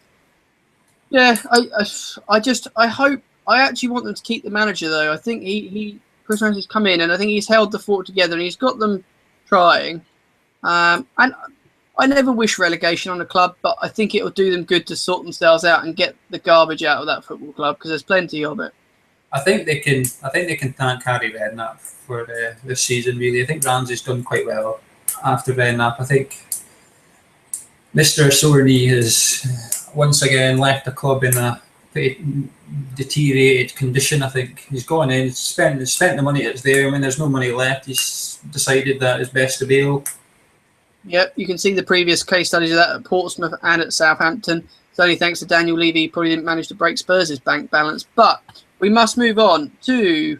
[SPEAKER 1] actually want them to keep the manager, though. I think Chris Ramsey's come in, and I think he's held the fort together, and he's got them trying. And I never wish relegation on a club, but I think it will do them good to sort themselves out and get the garbage out of that football club because there's plenty of it.
[SPEAKER 2] I think they can thank Harry Redknapp for this season. Really, I think Ramsey's done quite well after Redknapp. I think Mr. Sorney has once again left the club in a pretty deteriorated condition. I think he's gone in, spent the money that's there. When there's no money left, he's decided that it's best to bail.
[SPEAKER 1] Yep, you can see the previous case studies of that at Portsmouth and at Southampton. It's only thanks to Daniel Levy, he probably didn't manage to break Spurs' bank balance. But we must move on to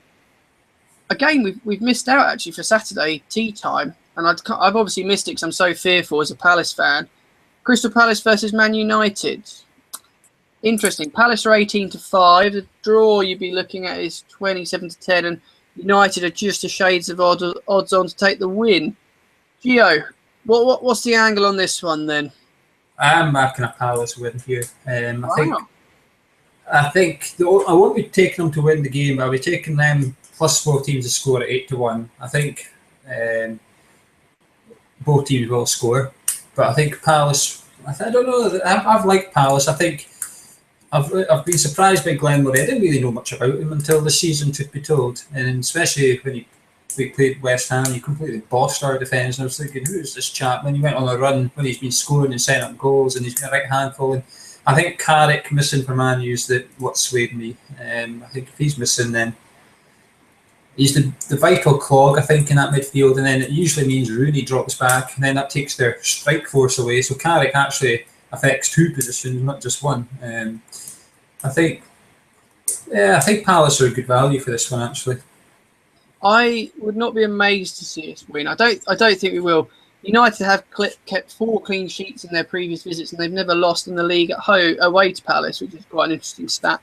[SPEAKER 1] a game we've missed out actually for Saturday tea time, and I've obviously missed it because I'm so fearful as a Palace fan. Crystal Palace versus Man United. Interesting. Palace are 18-5. The draw you'd be looking at is 27-10, and United are just a shades of odds on to take the win. Gio, what's the angle on this one then?
[SPEAKER 2] I'm marking a Palace win here.
[SPEAKER 1] Wow.
[SPEAKER 2] I think I won't be taking them to win the game, but I'll be taking them plus 4 teams to score at 8-1. I think both teams will score, but I think Palace. I don't know. I've liked Palace. I think I've been surprised by Glenn. I didn't really know much about him until the season, truth be told, and especially when we played West Ham, he completely bossed our defence. And I was thinking, who is this chap? When he went on a run, when he's been scoring and setting up goals, and he's got a right handful. And I think Carrick missing for Man U is what swayed me. I think if he's missing, then he's the vital clog, I think, in that midfield. And then it usually means Rooney drops back, and then that takes their strike force away. So Carrick actually affects 2 positions, not just one. I think Palace are a good value for this one, actually.
[SPEAKER 1] I would not be amazed to see us win. I don't think we will. United have kept 4 clean sheets in their previous visits, and they've never lost in the league at home away to Palace, which is quite an interesting stat.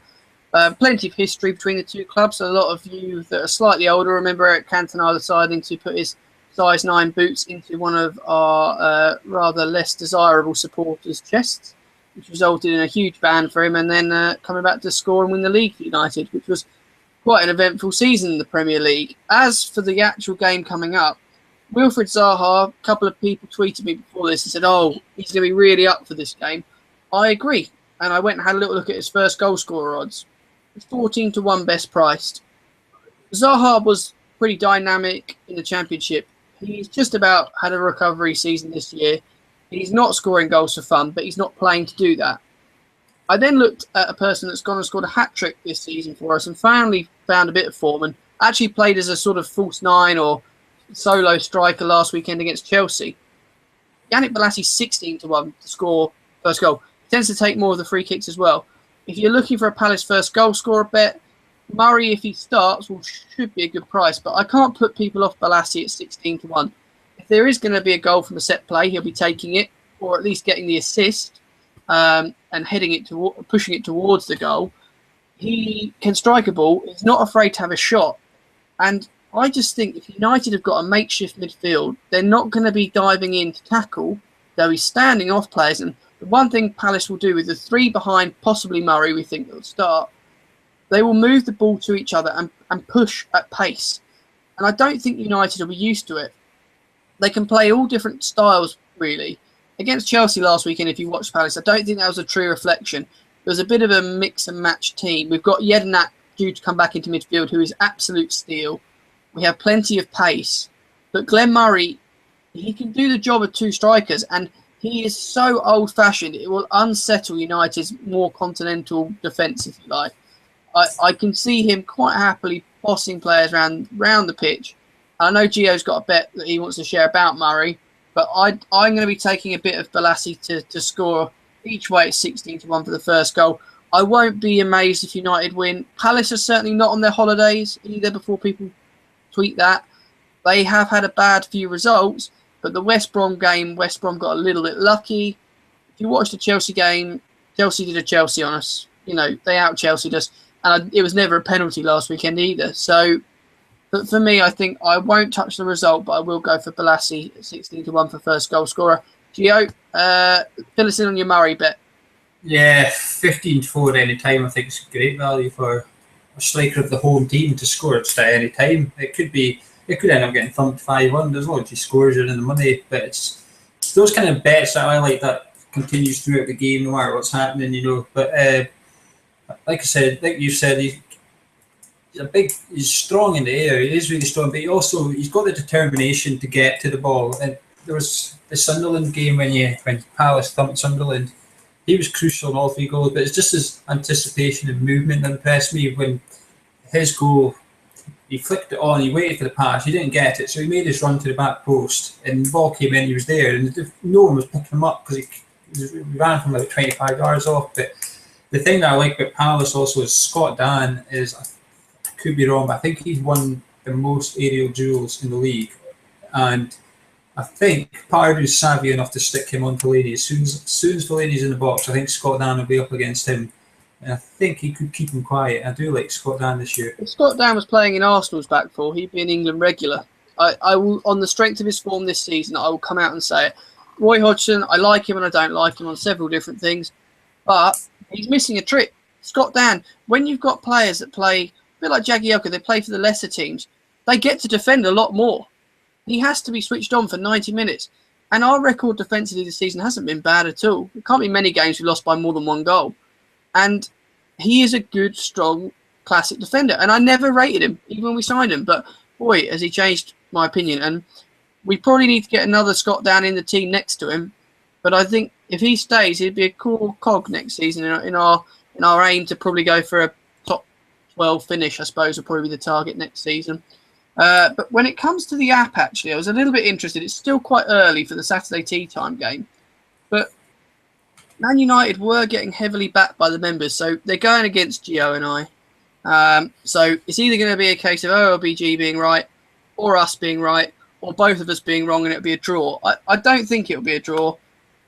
[SPEAKER 1] Plenty of history between the 2 clubs. A lot of you that are slightly older remember Eric Cantona deciding to put his size 9 boots into one of our rather less desirable supporters' chests, which resulted in a huge ban for him, and then coming back to score and win the league for United, which was quite an eventful season in the Premier League. As for the actual game coming up, Wilfried Zaha, a couple of people tweeted me before this and said, oh, he's going to be really up for this game. I agree, and I went and had a little look at his first goal scorer odds. It's 14-1 best priced. Zaha was pretty dynamic in the Championship. He's just about had a recovery season this year. He's not scoring goals for fun, but he's not playing to do that. I then looked at a person that's gone and scored a hat-trick this season for us and finally found a bit of form and actually played as a sort of false 9 or solo striker last weekend against Chelsea. Yannick Bolasie's 16-1 to score first goal. He tends to take more of the free kicks as well. If you're looking for a Palace first goal scorer bet, Murray, if he starts, should be a good price, but I can't put people off Bolasie at 16-1. If there is going to be a goal from a set play, he'll be taking it, or at least getting the assist. And pushing it towards the goal. He can strike a ball. He's not afraid to have a shot. And I just think if United have got a makeshift midfield, they're not going to be diving in to tackle. They'll be standing off players. And the one thing Palace will do with the 3 behind, possibly Murray, we think will start, they will move the ball to each other and push at pace. And I don't think United will be used to it. They can play all different styles, really. Against Chelsea last weekend, if you watched Palace, I don't think that was a true reflection. There was a bit of a mix and match team. We've got Jedinak due to come back into midfield, who is absolute steel. We have plenty of pace. But Glenn Murray, he can do the job of 2 strikers, and he is so old-fashioned, it will unsettle United's more continental defence, if you like. I can see him quite happily bossing players around the pitch. I know Gio's got a bet that he wants to share about Murray, but I'm going to be taking a bit of Bolasie to score each way at 16-1 for the first goal. I won't be amazed if United win. Palace are certainly not on their holidays either before people tweet that. They have had a bad few results, but the West Brom game, West Brom got a little bit lucky. If you watch the Chelsea game, Chelsea did a Chelsea on us. You know, they out-Chelsea'd us. And it was never a penalty last weekend either. So, but for me, I think I won't touch the result, but I will go for Bolasie at 16-1 for first goal scorer. Gio, fill us in on your Murray bet.
[SPEAKER 2] Yeah, 15-4 at any time. I think it's great value for a striker of the home team to score just at any time. It could end up getting thumped 5-1. As long as he scores, you're in the money. But it's those kind of bets that I like that continues throughout the game, no matter what's happening, you know. But like you said, he's strong in the air. He is really strong, but he's got the determination to get to the ball. And there was the Sunderland game when Palace thumped Sunderland. He was crucial in all 3 goals, but it's just his anticipation and movement that impressed me. When his goal, he flicked it on, he waited for the pass, he didn't get it, so he made his run to the back post, and the ball came in, he was there, and no one was picking him up because he ran from like 25 yards off. But the thing that I like about Palace also is Scott Dan is, I could be wrong, but I think he's won the most aerial duels in the league, and I think Pardew's savvy enough to stick him on Fellaini. As soon as Fellaini's in the box, I think Scott Dan will be up against him. And I think he could keep him quiet. I do like Scott Dan this year.
[SPEAKER 1] If Scott Dan was playing in Arsenal's back four, he'd be an England regular. I will, on the strength of his form this season, I will come out and say it. Roy Hodgson, I like him and I don't like him on several different things, but he's missing a trick. Scott Dan, when you've got players that play, a bit like Jagielka, they play for the lesser teams, they get to defend a lot more. He has to be switched on for 90 minutes. And our record defensively this season hasn't been bad at all. There can't be many games we lost by more than one goal. And he is a good, strong, classic defender. And I never rated him, even when we signed him. But, boy, has he changed my opinion. And we probably need to get another Scott down in the team next to him. But I think if he stays, he'd be a cool cog next season in our aim to probably go for a top 12 finish, I suppose, will probably be the target next season. But when it comes to the app, actually, I was a little bit interested. It's still quite early for the Saturday tea time game. But Man United were getting heavily backed by the members, so they're going against Gio and I. So it's either going to be a case of OLBG being right, or us being right, or both of us being wrong, and it'll be a draw. I don't think it'll be a draw.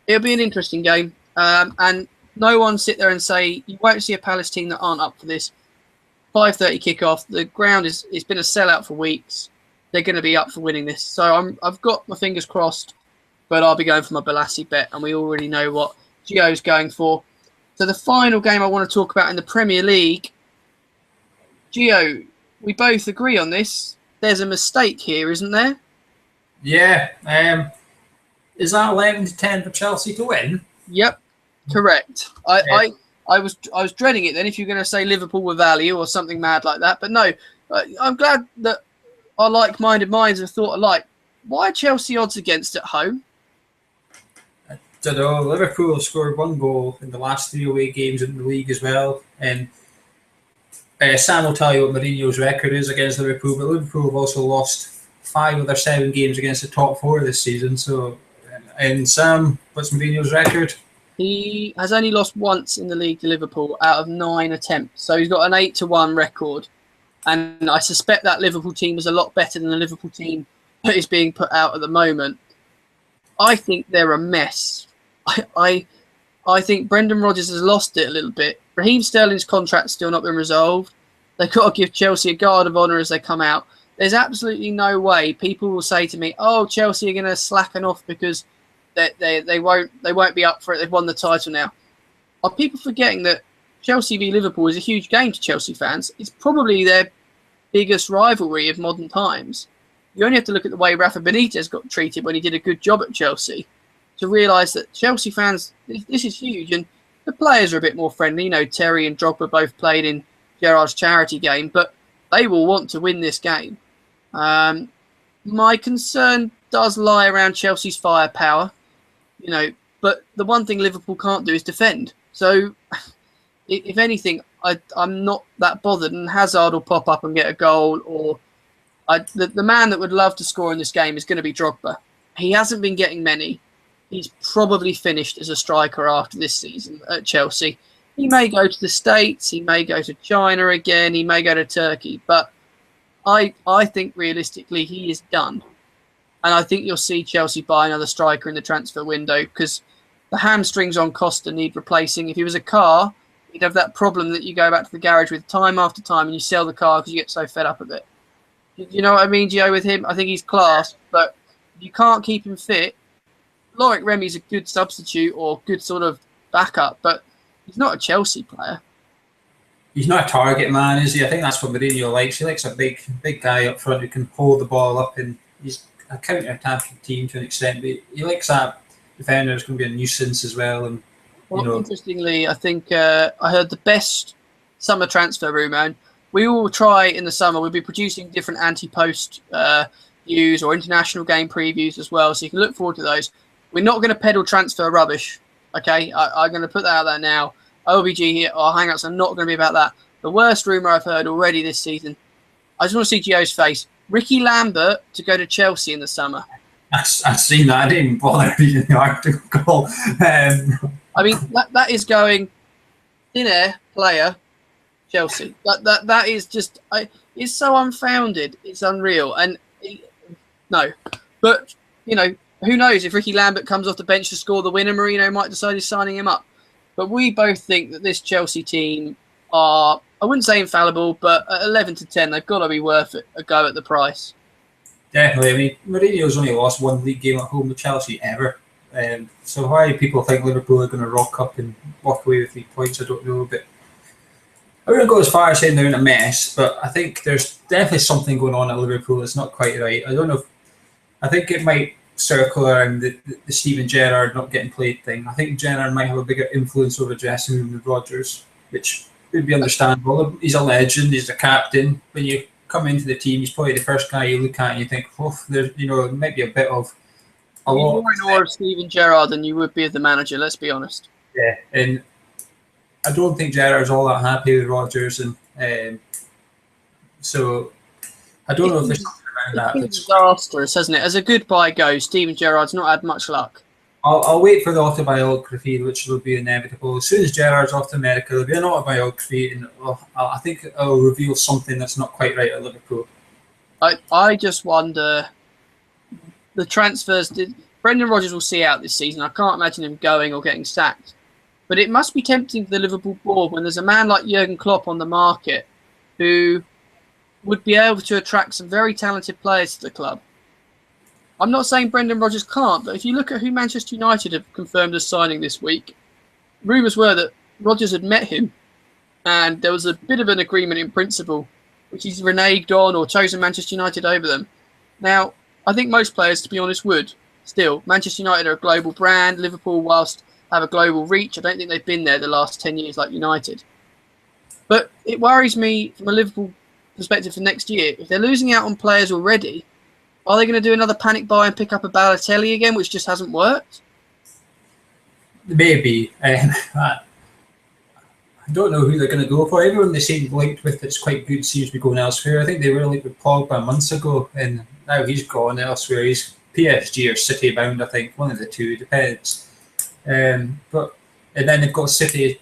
[SPEAKER 1] It'll be an interesting game. And no one sit there and say, you won't see a Palace team that aren't up for this. 5:30 kickoff. The ground it's been a sellout for weeks. They're going to be up for winning this. So I've got my fingers crossed, but I'll be going for my Balassi bet, and we already know what Gio's going for. So the final game I want to talk about in the Premier League, Gio, we both agree on this. There's a mistake here, isn't there?
[SPEAKER 2] Yeah. Is that 11-10 for Chelsea to win?
[SPEAKER 1] Yep, correct. I was dreading it then if you're going to say Liverpool were value or something mad like that. But no, I'm glad that our like-minded minds have thought alike. Why are Chelsea odds against at home?
[SPEAKER 2] I don't know. Liverpool have scored 1 goal in the last 3 away games in the league as well. And Sam will tell you what Mourinho's record is against Liverpool, but Liverpool have also lost 5 of their 7 games against the top 4 this season. So, and Sam, what's Mourinho's record?
[SPEAKER 1] He has only lost once in the league to Liverpool out of 9 attempts. So he's got an 8-1 record. And I suspect that Liverpool team is a lot better than the Liverpool team that is being put out at the moment. I think they're a mess. I think Brendan Rodgers has lost it a little bit. Raheem Sterling's contract's still not been resolved. They've got to give Chelsea a guard of honour as they come out. There's absolutely no way people will say to me, oh, Chelsea are going to slacken off because they won't be up for it. They've won the title now. Are people forgetting that Chelsea v Liverpool is a huge game to Chelsea fans? It's probably their biggest rivalry of modern times. You only have to look at the way Rafa Benitez got treated when he did a good job at Chelsea to realise that Chelsea fans, this is huge. And the players are a bit more friendly. You know, Terry and Drogba both played in Gerrard's charity game, but they will want to win this game. My concern does lie around Chelsea's firepower. You know, but the one thing Liverpool can't do is defend. So, if anything, I'm not that bothered. And Hazard will pop up and get a goal. Or the man that would love to score in this game is going to be Drogba. He hasn't been getting many. He's probably finished as a striker after this season at Chelsea. He may go to the States. He may go to China again. He may go to Turkey. But I think realistically he is done. And I think you'll see Chelsea buy another striker in the transfer window because the hamstrings on Costa need replacing. If he was a car, you'd have that problem that you go back to the garage with time after time and you sell the car because you get so fed up with it. You know what I mean, Gio, with him? I think he's class, but if you can't keep him fit, Loic Remy's a good substitute or good sort of backup, but he's not a Chelsea player.
[SPEAKER 2] He's not a target man, is he? I think that's what Mourinho likes. He likes a big guy up front who can hold the ball up, and he's a counter-attacking team to an extent, but he likes that defender who's going to be a nuisance as well. And
[SPEAKER 1] interestingly, I think I heard the best summer transfer rumour, and we will try in the summer, we'll be producing different anti-post views or international game previews as well, so you can look forward to those. We're not going to peddle transfer rubbish, okay? I'm going to put that out there now. OLBG here, our Hangouts are not going to be about that. The worst rumour I've heard already this season, I just want to see Gio's face. Ricky Lambert to go to Chelsea in the summer.
[SPEAKER 2] I've seen that. I didn't even bother reading the article.
[SPEAKER 1] I mean, that is going thin air player Chelsea. That is just it's so unfounded. It's unreal. And no, but who knows? If Ricky Lambert comes off the bench to score the winner, Mourinho might decide he's signing him up. But we both think that this Chelsea team are, I wouldn't say infallible, but at 11 to 10, they've got to be worth it, a go at the price.
[SPEAKER 2] Definitely. I mean, Mourinho's only lost one league game at home with Chelsea ever. So why people think Liverpool are going to rock up and walk away with 3 points, I don't know. But I wouldn't go as far as saying they're in a mess, but I think there's definitely something going on at Liverpool that's not quite right. I don't know. I think it might circle around the Steven Gerrard not getting played thing. I think Gerrard might have a bigger influence over the dressing room than Rodgers, which would be understandable. He's a legend. He's the captain. When you come into the team, he's probably the first guy you look at and you think, oh, there might be a bit of a lot.
[SPEAKER 1] More in awe of Steven Gerrard than you would be of the manager. Let's be honest.
[SPEAKER 2] Yeah, and I don't think Gerrard's all that happy with Rodgers, and so I don't know if there's something around that.
[SPEAKER 1] It's disastrous, hasn't it? As a goodbye goes, Steven Gerrard's not had much luck.
[SPEAKER 2] I'll wait for the autobiography, which will be inevitable. As soon as Gerrard's off to America, there'll be an autobiography, and I think it'll reveal something that's not quite right at Liverpool.
[SPEAKER 1] I just wonder, the transfers, Brendan Rodgers will see out this season. I can't imagine him going or getting sacked. But it must be tempting for the Liverpool board when there's a man like Jurgen Klopp on the market who would be able to attract some very talented players to the club. I'm not saying Brendan Rodgers can't, but if you look at who Manchester United have confirmed as signing this week, rumours were that Rodgers had met him and there was a bit of an agreement in principle, which he's reneged on or chosen Manchester United over them. Now, I think most players, to be honest, would. Still, Manchester United are a global brand. Liverpool, whilst have a global reach, I don't think they've been there the last 10 years like United. But it worries me from a Liverpool perspective for next year. If they're losing out on players already, are they going to do another panic buy and pick up a Balotelli again, which just hasn't worked?
[SPEAKER 2] Maybe. I don't know who they're going to go for. Everyone they seem linked with that's quite good seems to be going elsewhere. I think they were linked with Pogba months ago, and now he's gone elsewhere. He's PSG or City bound, I think. One of the two, depends. And then they've got City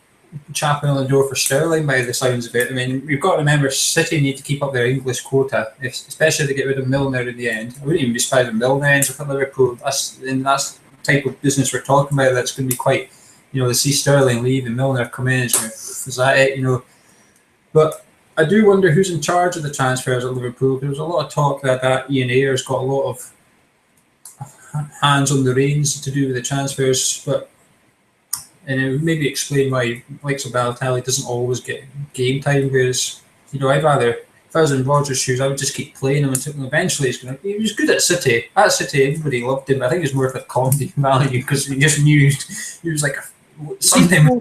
[SPEAKER 2] chapping on the door for Sterling by the sounds of it. I mean, we've got to remember City need to keep up their English quota, especially if they get rid of Milner in the end. I wouldn't even be surprised if Milner ends up at Liverpool. That's the type of business we're talking about. That's going to be quite, to see Sterling leave and Milner come in. Is that it? But I do wonder who's in charge of the transfers at Liverpool. There was a lot of talk that Ian Ayer's got a lot of hands on the reins to do with the transfers, and it would maybe explain why likes of Balotelli doesn't always get game time, whereas I'd rather, if I was in Rodgers' shoes, I would just keep playing him until eventually he was good at City. At City, everybody loved him. I think it's more of a comedy value because he just knew he was like something.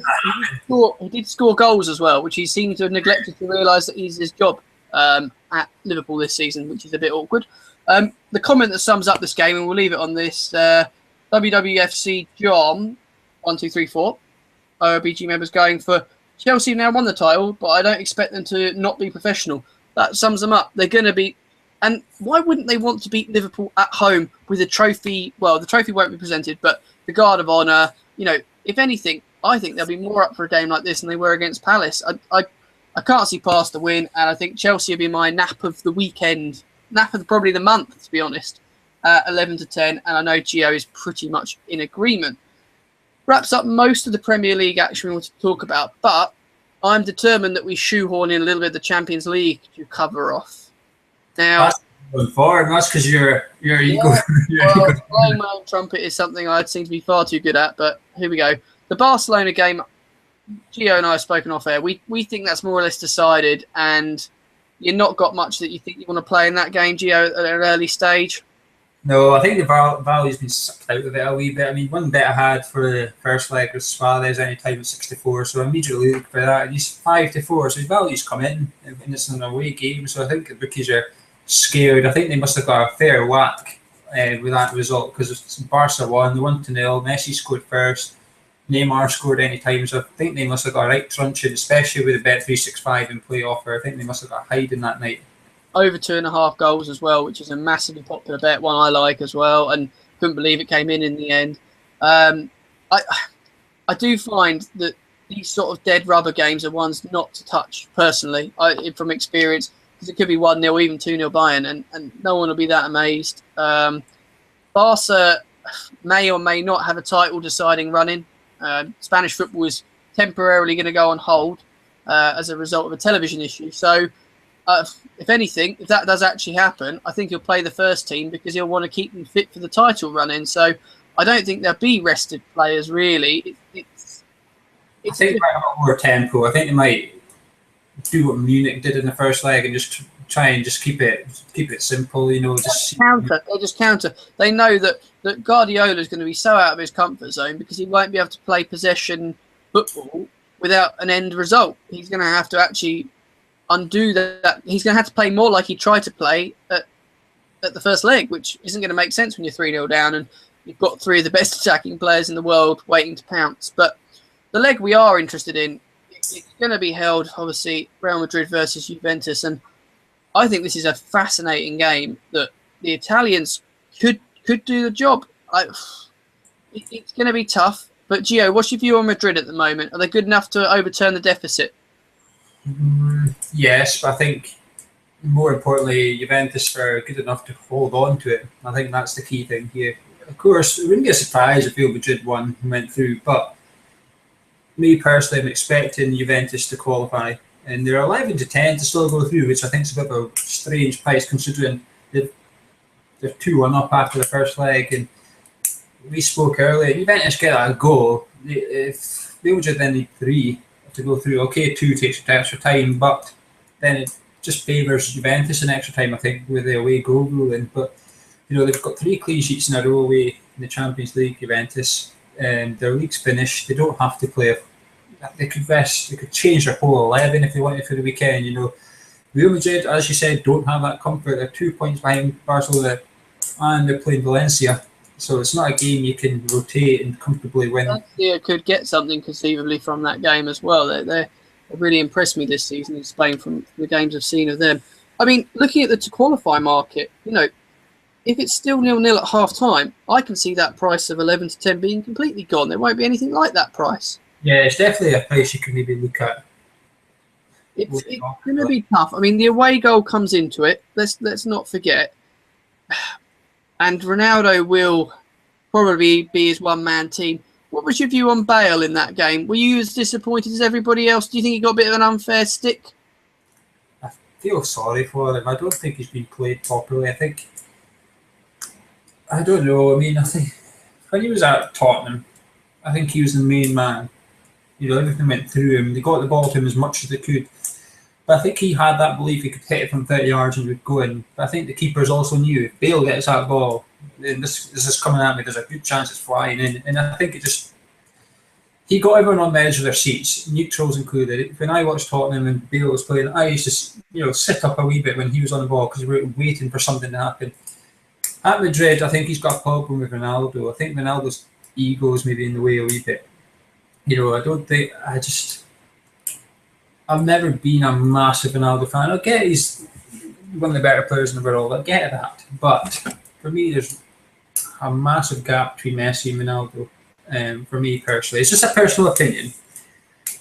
[SPEAKER 1] He did score goals as well, which he seemed to have neglected to realise that he's his job at Liverpool this season, which is a bit awkward. The comment that sums up this game, and we'll leave it on this, WWFC John 1234 OLBG members going for Chelsea now won the title, but I don't expect them to not be professional. That sums them up. They're going to be, and why wouldn't they want to beat Liverpool at home with a trophy? Well, the trophy won't be presented, but the Guard of Honour. If anything, I think they'll be more up for a game like this than they were against Palace. I can't see past the win, and I think Chelsea will be my nap of the weekend, nap of probably the month, to be honest. 11 to 10, and I know Gio is pretty much in agreement. Wraps up most of the Premier League action we want to talk about, but I'm determined that we shoehorn in a little bit of the Champions League to cover off. Now,
[SPEAKER 2] that's going forward. That's because your ego.
[SPEAKER 1] Blowing my own trumpet is something I seem to be far too good at, but here we go. The Barcelona game, Gio and I have spoken off air. We think that's more or less decided, and you've not got much that you think you want to play in that game, Gio, at an early stage.
[SPEAKER 2] No, I think the value's been sucked out of it a wee bit. I mean, one bet I had for the first leg was Suarez any time at 64, so I immediately looked for that. And he's 5-4, so his value's come in, and it's an away game. So I think the bookies are scared. I think they must have got a fair whack with that result because Barca won, they 1-0. Messi scored first, Neymar scored any time. So I think they must have got a right truncheon, especially with the Bet365 in play offer. I think they must have got a hiding that night.
[SPEAKER 1] Over 2.5 goals as well, which is a massively popular bet, one I like as well, and couldn't believe it came in the end. I do find that these sort of dead rubber games are ones not to touch, personally, from experience, because it could be 1-0, even 2-0 Bayern, and no one will be that amazed. Barca may or may not have a title-deciding run-in. Spanish football is temporarily going to go on hold as a result of a television issue. So, if anything, if that does actually happen, I think he'll play the first team because he'll want to keep them fit for the title run-in. So, I don't think there'll be rested players, really.
[SPEAKER 2] I think they might have a more tempo. I think they might do what Munich did in the first leg and just try and just keep it simple, just
[SPEAKER 1] counter. They just counter. They know that Guardiola is going to be so out of his comfort zone because he won't be able to play possession football without an end result. He's going to have to actually undo that. He's going to have to play more like he tried to play at the first leg, which isn't going to make sense when you're 3-0 down and you've got three of the best attacking players in the world waiting to pounce. But the leg we are interested in, it's going to be held, obviously, Real Madrid versus Juventus, and I think this is a fascinating game that the Italians could do the job. It's going to be tough. But, Gio, what's your view on Madrid at the moment? Are they good enough to overturn the deficit?
[SPEAKER 2] Yes, but I think more importantly, Juventus are good enough to hold on to it. I think that's the key thing here. Of course, it wouldn't be a surprise if Real Madrid won and went through, but me personally, I'm expecting Juventus to qualify. And they're 11 to 10 to still go through, which I think is a bit of a strange price considering they're 2-1 up after the first leg. And we spoke earlier, Juventus get a goal. If Real Madrid then need 3 to go through, okay, 2 takes extra time, but then it just favours Juventus in extra time, I think, with the away goal ruling. But, they've got 3 clean sheets in a row away in the Champions League, Juventus. Their league's finished. They don't have to play. They could rest. They could change their whole 11 if they wanted for the weekend. Real Madrid, as you said, don't have that comfort. They're 2 points behind Barcelona, and they're playing Valencia. So it's not a game you can rotate and comfortably win.
[SPEAKER 1] Valencia could get something conceivably from that game as well. They really impressed me this season in Spain from the games I've seen of them. I mean, looking at the to qualify market, if it's still 0-0 at half time, I can see that price of 11 to 10 being completely gone. There won't be anything like that price.
[SPEAKER 2] Yeah, it's definitely a price you can maybe look at.
[SPEAKER 1] It's going to be tough. I mean, the away goal comes into it. Let's not forget. And Ronaldo will probably be his one-man team. What was your view on Bale in that game? Were you as disappointed as everybody else? Do you think he got a bit of an unfair stick?
[SPEAKER 2] I feel sorry for him. I don't think he's been played properly. I don't know. I mean, I think when he was at Tottenham, I think he was the main man. Everything went through him. They got the ball to him as much as they could. But I think he had that belief he could hit it from 30 yards and it would go in. But I think the keepers also knew if Bale gets that ball, and this is coming at me, there's a good chance it's flying in. And I think he got everyone on the edge of their seats, neutrals included. When I watched Tottenham and Bale was playing, I used to sit up a wee bit when he was on the ball because we were waiting for something to happen. At Madrid, I think he's got a problem with Ronaldo. I think Ronaldo's ego is maybe in the way a wee bit. I've never been a massive Ronaldo fan. I get he's one of the better players in the world. I get that. But for me, there's a massive gap between Messi and Ronaldo. For me personally, it's just a personal opinion.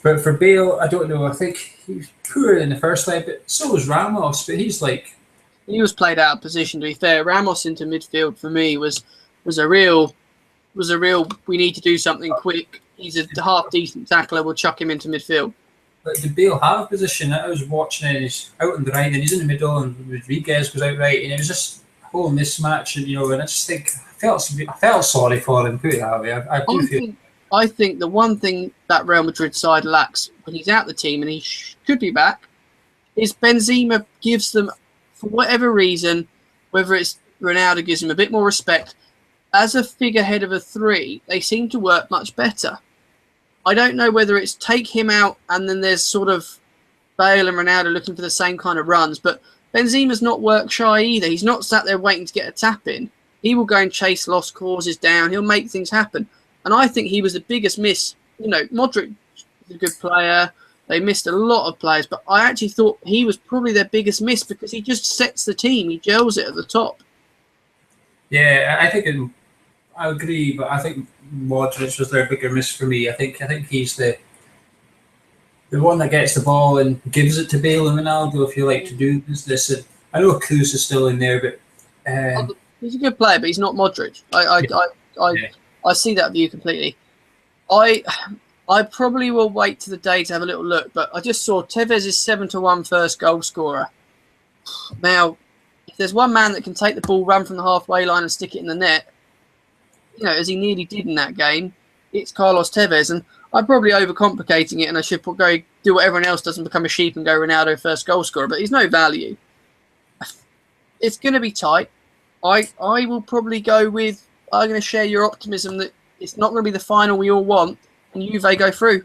[SPEAKER 2] But for Bale, I don't know. I think he was poor in the first leg, but so was Ramos. But
[SPEAKER 1] he was played out of position. To be fair, Ramos into midfield for me was a real. We need to do something quick. He's a half decent tackler. We'll chuck him into midfield.
[SPEAKER 2] But did Bale have a position? I was watching it. He's out on the right, and he's in the middle, and Rodriguez was out right, and it was just a whole mismatch. And and I just think I felt sorry for him. Put it that way.
[SPEAKER 1] I think the one thing that Real Madrid side lacks when he's out the team, and he could be back, is Benzema gives them, for whatever reason, whether it's Ronaldo gives him a bit more respect, as a figurehead of a 3, they seem to work much better. I don't know whether it's take him out and then there's sort of Bale and Ronaldo looking for the same kind of runs, but Benzema's not work shy either. He's not sat there waiting to get a tap in. He will go and chase lost causes down. He'll make things happen. And I think he was the biggest miss. Modric is a good player. They missed a lot of players, but I actually thought he was probably their biggest miss because he just sets the team. He gels it at the top.
[SPEAKER 2] Yeah, I agree, but I think Modric was their bigger miss for me. I think he's the one that gets the ball and gives it to Bale and Ronaldo if you like to do this. And I know Kroos is still in there, but
[SPEAKER 1] He's a good player, but he's not Modric. I see that view completely. I probably will wait to the day to have a little look, but I just saw Tevez is 7-1 first goal scorer. Now, if there's one man that can take the ball, run from the halfway line and stick it in the net, as he nearly did in that game, it's Carlos Tevez. And I'm probably overcomplicating it, and I should go do what everyone else does and become a sheep and go Ronaldo first goal scorer, but he's no value. It's going to be tight. I will probably go with, I'm going to share your optimism that it's not going to be the final we all want, and Juve go through.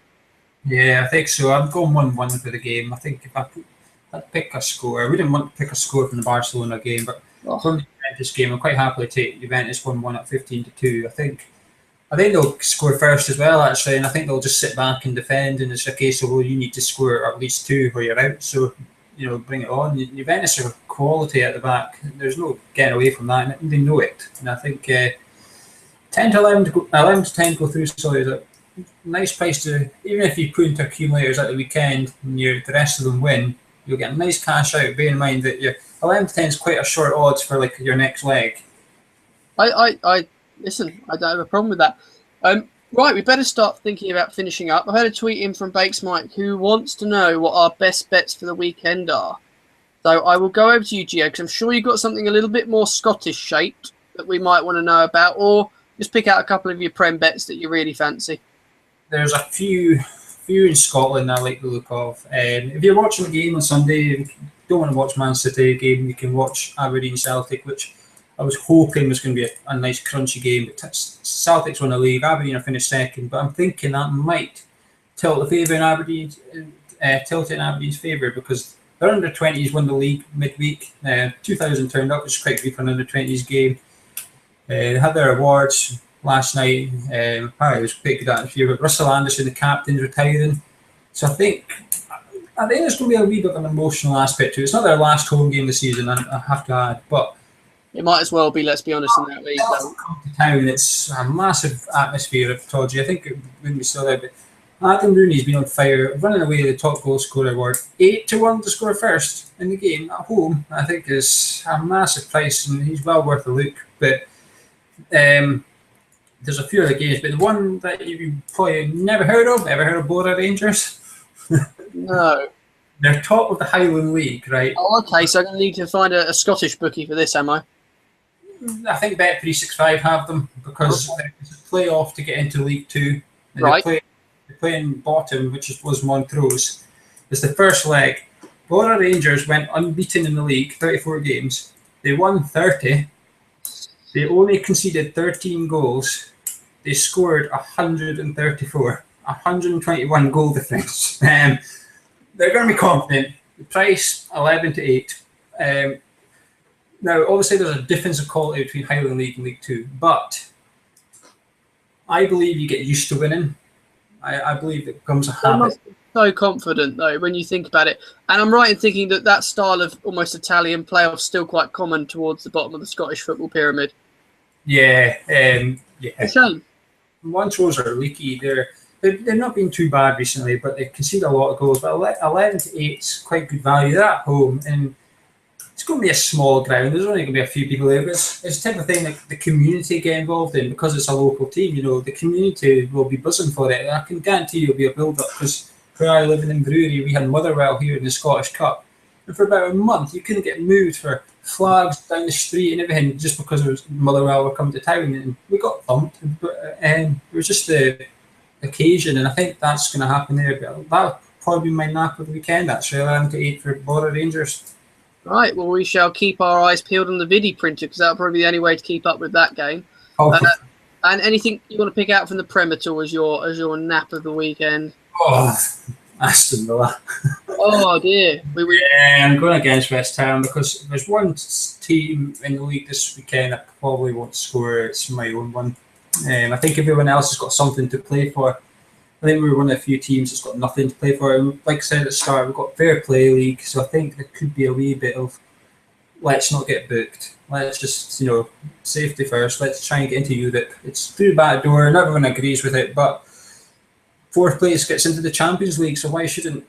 [SPEAKER 2] Yeah, I think so. I'm going 1-1 for the game. I think if I'd pick a score, we didn't want to pick a score from the Barcelona game, but from the Juventus game, I'm quite happily take Juventus 1-1 at 15-2. I think they'll score first as well, actually, and I think they'll just sit back and defend, and it's a case of, well, you need to score at least 2 or you're out, so, bring it on. Juventus are quality at the back. There's no getting away from that, and they know it. And I think 11 to 10 go through, so is a nice price to, even if you put into accumulators at the weekend and the rest of them win, you'll get a nice cash out. Bear in mind that your 11 to 10 is quite a short odds for like your next leg.
[SPEAKER 1] Listen, I don't have a problem with that. Right, we better start thinking about finishing up. I had a tweet in from Bakes Mike who wants to know what our best bets for the weekend are. So I will go over to you, Gio, because I'm sure you've got something a little bit more Scottish shaped that we might want to know about, or just pick out a couple of your Prem bets that you really fancy.
[SPEAKER 2] There's a few in Scotland I like the look of. If you're watching the game on Sunday, if you don't want to watch Man City game, you can watch Aberdeen Celtic, which I was hoping was going to be a nice crunchy game. But Celtic's won the league, Aberdeen are finished second, but I'm thinking that might tilt the favour in Aberdeen's favour, because their under 20s won the league midweek. 2,000 turned up, which is quite good for an under 20s game. They had their awards last night. It was quite good atmosphere. But Russell Anderson, the captain's retiring, so I think there's going to be a wee bit of an emotional aspect to it. It's not their last home game this season, I have to add, but
[SPEAKER 1] it might as well be, let's be honest, in that league.
[SPEAKER 2] Come to town, it's a massive atmosphere at Todgy. I think it wouldn't be still there, but Adam Rooney's been on fire, running away with the top goal scorer award. 8-1 to score first in the game at home, I think, is a massive price, and he's well worth a look. But there's a few other games, but the one that you probably never heard of Bora Rangers?
[SPEAKER 1] No.
[SPEAKER 2] They're top of the Highland League, right?
[SPEAKER 1] Oh, okay, so I'm going to need to find a Scottish bookie for this, am I?
[SPEAKER 2] I think Bet365 have them, because it's a play-off to get into League 2.
[SPEAKER 1] Right.
[SPEAKER 2] They're playing bottom, which was Montrose. It's the first leg. Bora Rangers went unbeaten in the league, 34 games. They won 30. They only conceded 13 goals. They scored 134. 121 goal difference. They're going to be confident. The price, 11 to 8. Now, obviously, there's a difference of quality between Highland League and League 2, but I believe you get used to winning. I believe it becomes a habit.
[SPEAKER 1] So confident, though, when you think about it. And I'm right in thinking that style of almost Italian playoff is still quite common towards the bottom of the Scottish football pyramid.
[SPEAKER 2] Yeah.
[SPEAKER 1] A shame.
[SPEAKER 2] Montrose are leaky. They've not been too bad recently, but they concede a lot of goals. But 11 to 8 is quite good value. They're at home, and it's going to be a small ground. There's only going to be a few people there. But it's the type of thing that the community get involved in, because it's a local team. The community will be buzzing for it. I can guarantee you'll be a build-up, because where I live in Inverurie, we had Motherwell here in the Scottish Cup. And for about a month, you couldn't get moved for flags down the street and everything, just because Motherwell were coming to town, and we got thumped. But it was just the occasion, and I think that's going to happen there. But that'll probably be my nap of the weekend, actually. 11 to 8 for Bora Rangers. Right,
[SPEAKER 1] well, we shall keep our eyes peeled on the Vidi printer, because that'll probably be the only way to keep up with that game.
[SPEAKER 2] Oh.
[SPEAKER 1] And anything you want to pick out from the Prem at all as your nap of the weekend?
[SPEAKER 2] Oh, Aston Villa.
[SPEAKER 1] Oh dear.
[SPEAKER 2] Yeah, I'm going against West Ham, because there's one team in the league this weekend that probably won't score. It's my own one. I think everyone else has got something to play for. I think we're one of the few teams that's got nothing to play for. And like I said at the start, we've got Fair Play League, so I think there could be a wee bit of let's not get booked. Let's just, safety first. Let's try and get into Europe. It's through the back door, and everyone agrees with it, but fourth place gets into the Champions League, so why shouldn't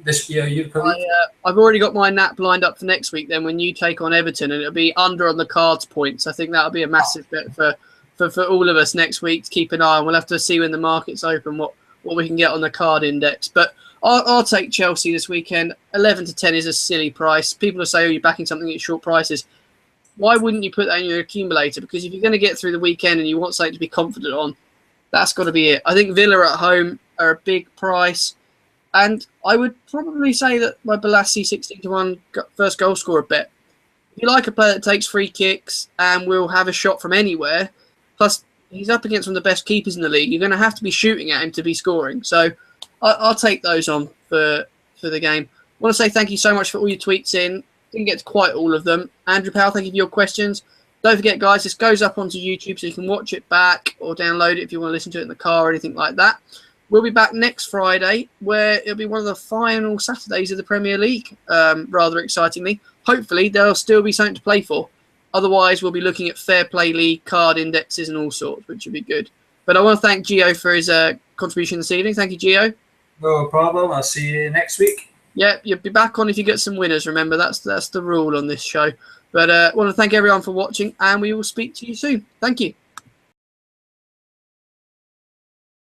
[SPEAKER 2] this year Europa League?
[SPEAKER 1] I've already got my nap lined up for next week. Then when you take on Everton, and it'll be under on the cards points. I think that'll be a massive bet for all of us next week to keep an eye on. We'll have to see when the markets open what we can get on the card index. But I'll take Chelsea this weekend. 11 to 10 is a silly price. People will say, "Oh, you're backing something at short prices." Why wouldn't you put that in your accumulator? Because if you're going to get through the weekend and you want something to be confident on, that's got to be it. I think Villa at home are a big price. And I would probably say that my Balassi 16-1 first goal scorer bet. If you like a player that takes free kicks and will have a shot from anywhere, plus he's up against one of the best keepers in the league, you're going to have to be shooting at him to be scoring. So I'll take those on for the game. I want to say thank you so much for all your tweets in. Didn't get to quite all of them. Andrew Powell, thank you for your questions. Don't forget, guys, this goes up onto YouTube so you can watch it back or download it if you want to listen to it in the car or anything like that. We'll be back next Friday, where it'll be one of the final Saturdays of the Premier League, rather excitingly. Hopefully, there'll still be something to play for. Otherwise, we'll be looking at Fair Play League card indexes and all sorts, which would be good. But I want to thank Gio for his contribution this evening. Thank you, Gio.
[SPEAKER 2] No problem. I'll see you next week.
[SPEAKER 1] Yeah, you'll be back on if you get some winners. Remember, that's the rule on this show. But I want to thank everyone for watching, and we will speak to you soon. Thank you.